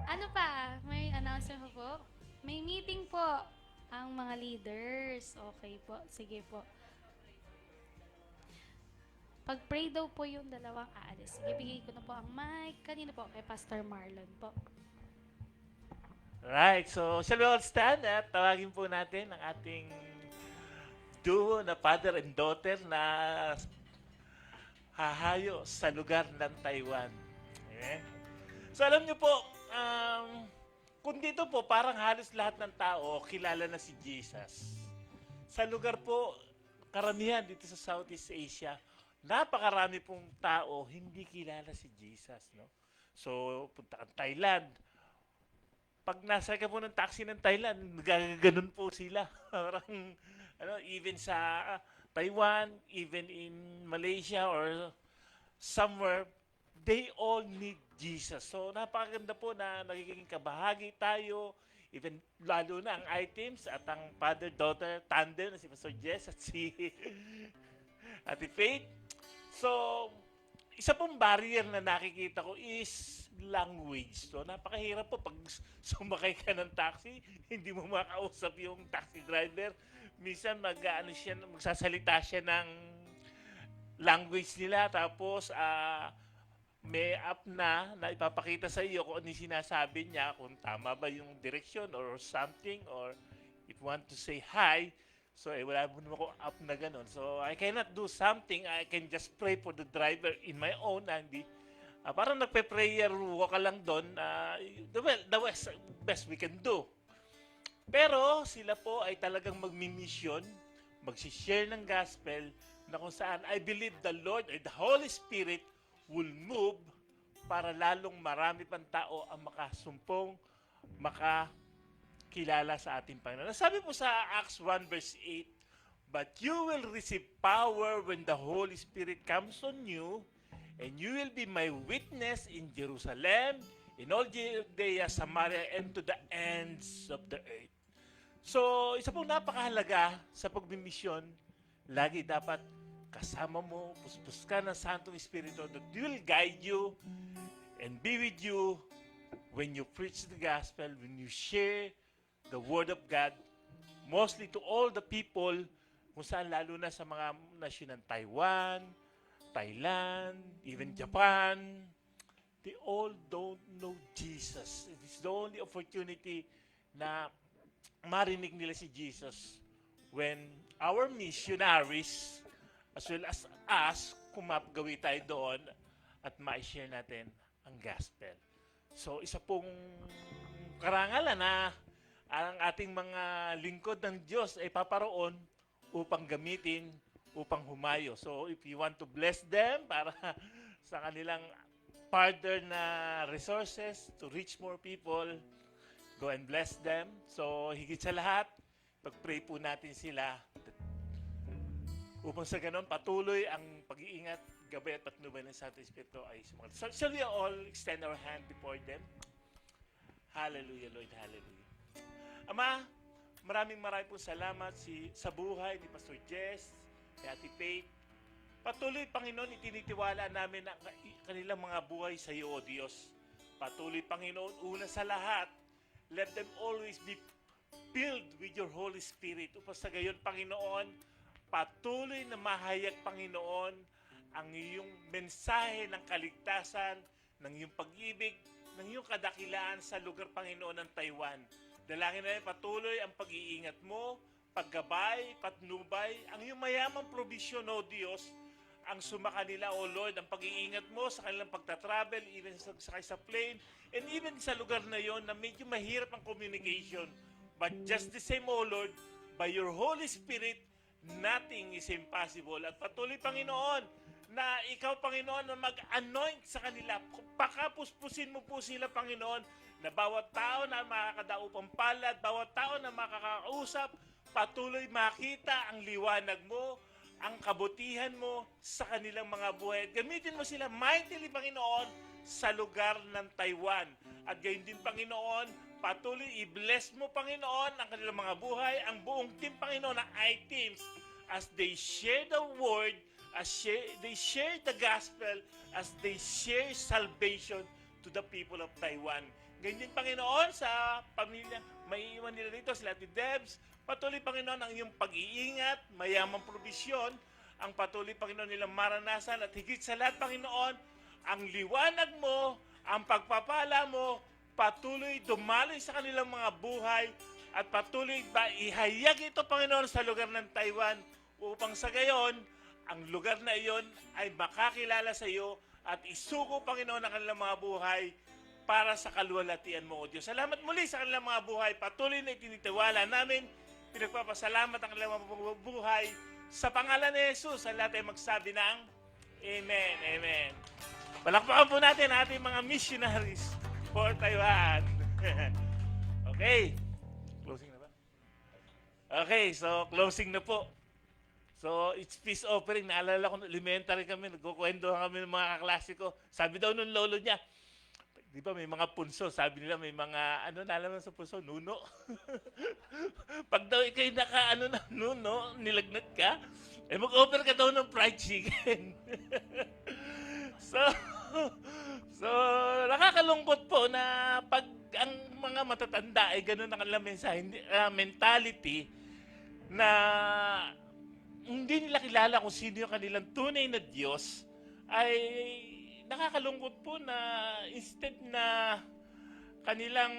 Ano pa? May announcement po? May meeting po ang mga leaders. Okay po. Sige po. Pag-pray daw po yung dalawang aalis. Sige, bigay ko na po ang mic. Kanina po, kay Pastor Marlon po. Right, so shall we all stand at tawagin po natin ang ating duo na father and daughter na hahayo sa lugar ng Taiwan. Amen? So alam niyo po, kung dito po parang halos lahat ng tao kilala na si Jesus. Sa lugar po, karamihan dito sa Southeast Asia, napakarami pong tao hindi kilala si Jesus. No? So punta kang Thailand, pag nasa ka po ng taxi ng Thailand, nagaganon po sila. Parang, even sa Taiwan, even in Malaysia or somewhere, they all need Jesus. So, napakaganda po na nagiging kabahagi tayo, even lalo na ang items at ang father-daughter tandem na si Pastor Jess at si Ate Faith. So, isa pong barrier na nakikita ko is language. So, napakahirap po pag sumakay ka ng taxi, hindi mo makausap yung taxi driver. Minsan magsasalita siya ng language nila, tapos may app na ipapakita sa iyo kung ano yung sinasabi niya, kung tama ba yung direction or something, or if you want to say hi. So, wala mo naman ako app na ganun. So, I cannot do something. I can just pray for the driver in my own. Hindi. Parang nagpe-prayer walk ka lang doon. The best we can do. Pero, sila po ay talagang magmi-mission, magsishare ng gospel, na kung saan I believe the Lord and the Holy Spirit will move para lalong marami pang tao ang makasumpong, makakilala sa ating Panginoon. Sabi po sa Acts 1 verse 8, "But you will receive power when the Holy Spirit comes on you, and you will be my witness in Jerusalem, in all Judea, Samaria, and to the ends of the earth." So, isa pong napakahalaga sa pagbimisyon, lagi dapat kasama mo, puspos ka ng Santong Espiritu that will guide you and be with you when you preach the gospel, when you share the Word of God, mostly to all the people, kung saan lalo na sa mga nasyon ng Taiwan, Thailand, even Japan, they all don't know Jesus. It is the only opportunity na marinig nila si Jesus when our missionaries, as well as us, kumapagawi tayo doon at ma-share natin ang gospel. So, isa pong karangalan na ang ating mga lingkod ng Diyos ay paparoon upang gamitin, upang humayo. So, if you want to bless them para sa kanilang further na resources to reach more people, go and bless them. So, higit sa lahat, pag-pray po natin sila upang sa ganon patuloy ang pag-iingat, gabay at patnubay ng Santo Espiritu ay sumagot. So, shall we all extend our hand before them? Hallelujah, Lord, hallelujah. Ama, maraming po salamat sa buhay ni Pastor Jess, ni Ate Faith. Patuloy, Panginoon, itinitiwala namin ang kanilang mga buhay sa iyo, O Diyos. Patuloy, Panginoon, una sa lahat, let them always be filled with your Holy Spirit. Upang sa gayon, Panginoon, patuloy na mahayag, Panginoon, ang iyong mensahe ng kaligtasan, ng iyong pag-ibig, ng iyong kadakilaan sa lugar, Panginoon, ng Taiwan. Dalangin na patuloy ang pag-iingat mo, paggabay, patnubay, ang iyong mayamang probisyon, O Diyos, ang sumakanila, O Lord, ang pag-iingat mo sa kanilang pagta-travel, even sa plane, and even sa lugar na yon na medyo mahirap ang communication. But just the same, O Lord, by your Holy Spirit, nothing is impossible. At patuloy, Panginoon, na ikaw, Panginoon, na mag-anoint sa kanila. Pakapuspusin mo po sila, Panginoon, na bawat tao na makakadaupang palad, bawat tao na makakausap, patuloy makita ang liwanag mo, ang kabutihan mo sa kanilang mga buhay. Gamitin mo sila mightily, Panginoon, sa lugar ng Taiwan. At gayon din, Panginoon, patuloy i-bless mo, Panginoon, ang kanilang mga buhay, ang buong team, Panginoon, ng I-Teams, as they share the word, they share the gospel, as they share salvation to the people of Taiwan. Ganyan, Panginoon, sa pamilya, may iwan nila dito, sila Ate Debs. Patuloy, Panginoon, ang iyong pag-iingat, mayamang probisyon, ang patuloy, Panginoon, nilang maranasan, at higit sa lahat, Panginoon, ang liwanag mo, ang pagpapala mo, patuloy dumaloy sa kanilang mga buhay, at patuloy ba ihayag ito, Panginoon, sa lugar ng Taiwan, upang sa gayon, ang lugar na iyon ay makakilala sa iyo at isuko, Panginoon, ang kanilang mga buhay para sa kaluwalhatian mo, O Diyos. Salamat muli sa kanilang mga buhay. Patuloy na itinitiwala namin. Pinagpapasalamat ang kanilang mga buhay. Sa pangalan ni Jesus, ang lahat ay magsabi ng Amen. Amen. Palakpakan po natin ang ating mga missionaries for Taiwan. Okay. Closing na ba? Okay, so closing na po. So, it's peace offering. Naalala ko, elementary kami, nagkukwento kami ng mga kaklase ko. Sabi daw nung lolo niya, di ba may mga punso, sabi nila may mga, nalaman sa punso, nuno. Pag daw ikay na nuno, nilagnat ka, mag-offer ka daw ng fried chicken. So, nakakalungkot po na pag ang mga matatanda ay ganun ang kanilang mensahe, mentality na hindi nila kilala kung sino yung kanilang tunay na Diyos, ay nakakalungkot po na instead na kanilang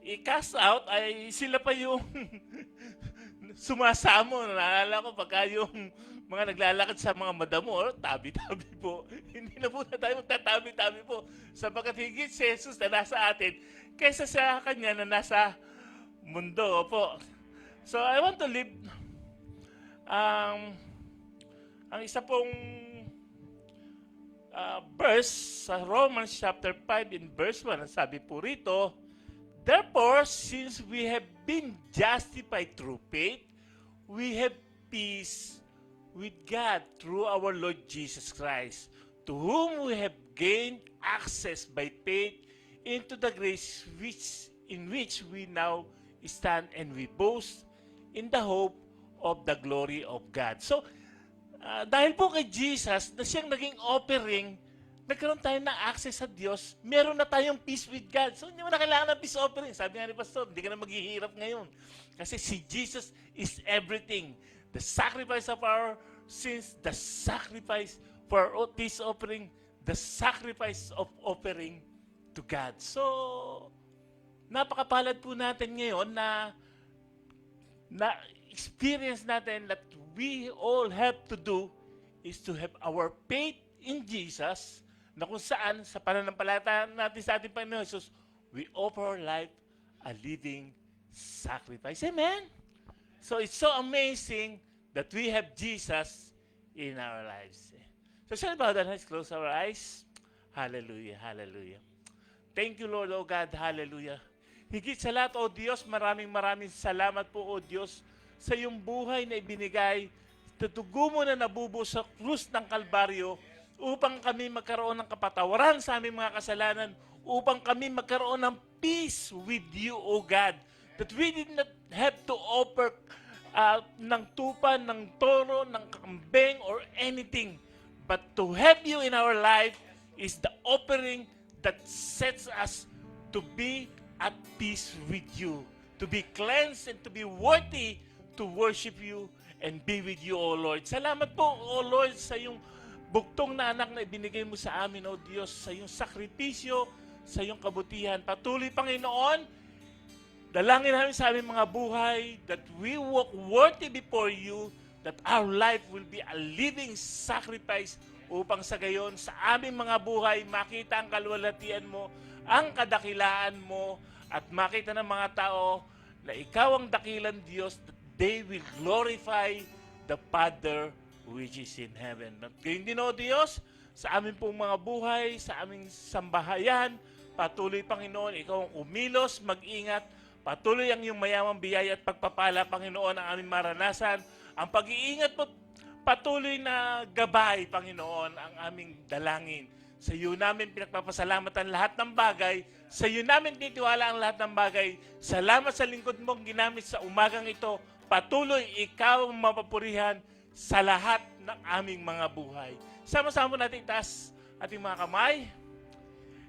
i-cast out, ay sila pa yung sumasamo. Naalala ko pagka yung mga naglalakad sa mga madamo, tabi-tabi po. Hindi na po na tayo magtatabi-tabi po. Sapagkat higit si Jesus na nasa atin, kaysa sa kanya na nasa mundo po. So I want to leave ang isa pong verse sa Romans chapter 5 in verse 1. Ang sabi po rito, therefore, since we have been justified through faith, we have peace with God through our Lord Jesus Christ, to whom we have gained access by faith into the grace in which we now stand, and we boast in the hope of the glory of God. So, dahil po kay Jesus, na siyang naging offering, nagkaroon tayo ng access sa Diyos, meron na tayong peace with God. So, hindi mo na kailangan ng peace offering. Sabi nga ni Pastor, hindi ka na maghihirap ngayon. Kasi si Jesus is everything. The sacrifice of our sins, the sacrifice for our peace offering, the sacrifice of offering to God. So, napakapalad po natin ngayon na experience natin that we all have to do is to have our faith in Jesus, na kung saan sa pananampalataya natin sa ating Panginoon Jesus, we offer our life a living sacrifice. Amen? So it's so amazing that we have Jesus in our lives. So shall we bow down, let's close our eyes. Hallelujah, hallelujah. Thank you, Lord, O God, hallelujah. Higit sa lahat, O Diyos, maraming salamat po, O Diyos, sa iyong buhay na ibinigay, tutugo mo na nabubo sa krus ng Kalbaryo upang kami magkaroon ng kapatawaran sa aming mga kasalanan, upang kami magkaroon ng peace with you, O God. That we did not have to offer ng tupa, ng toro, ng kambing, or anything. But to have you in our life is the offering that sets us to be at peace with you, to be cleansed and to be worthy to worship you and be with you, O Lord. Salamat po, O Lord, sa iyong buktong na anak na ibinigay mo sa amin, O Diyos, sa iyong sakripisyo, sa iyong kabutihan. Patuloy, Panginoon, dalangin namin sa aming mga buhay that we walk worthy before you, that our life will be a living sacrifice upang sa gayon sa aming mga buhay makita ang kaluwalhatian mo, ang kadakilaan mo, at makita ng mga tao na ikaw ang dakilang Diyos, that they will glorify the Father which is in heaven. At gayon din, O Diyos, sa aming pong mga buhay, sa aming sambahayan, patuloy, Panginoon, ikaw ang umilos, mag-ingat, patuloy ang iyong mayamang biyaya at pagpapala, Panginoon, ang aming maranasan. Ang pag-iingat po, patuloy na gabay, Panginoon, ang aming dalangin. Sa iyo namin pinagpapasalamatan lahat ng bagay. Sa iyo namin titiwala ang lahat ng bagay. Salamat sa lingkod mong ginamit sa umagang ito. Patuloy, ikaw ang mapapurihan sa lahat ng aming mga buhay. Sama-sama natin itaas ating mga kamay.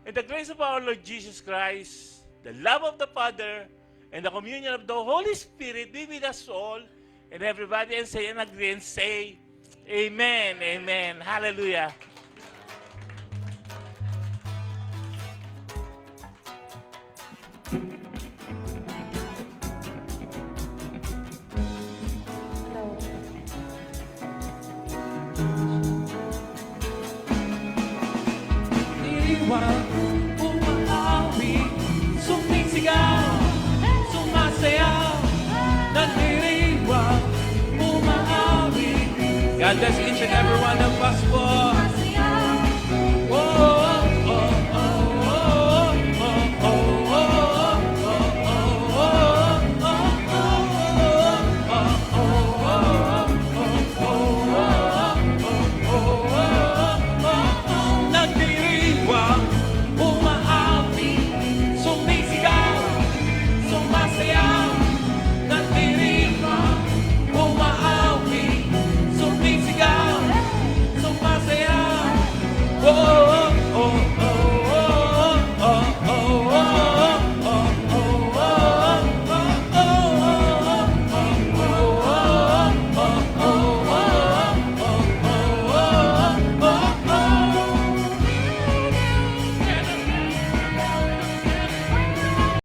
And the grace of our Lord Jesus Christ, the love of the Father, and the communion of the Holy Spirit be with us all. And everybody and say and agree and say, Amen, Amen. Hallelujah. Iwan, umaawi, sumisigaw, sumasayaw, naniriwang, umaawi. God bless each and every one of us po.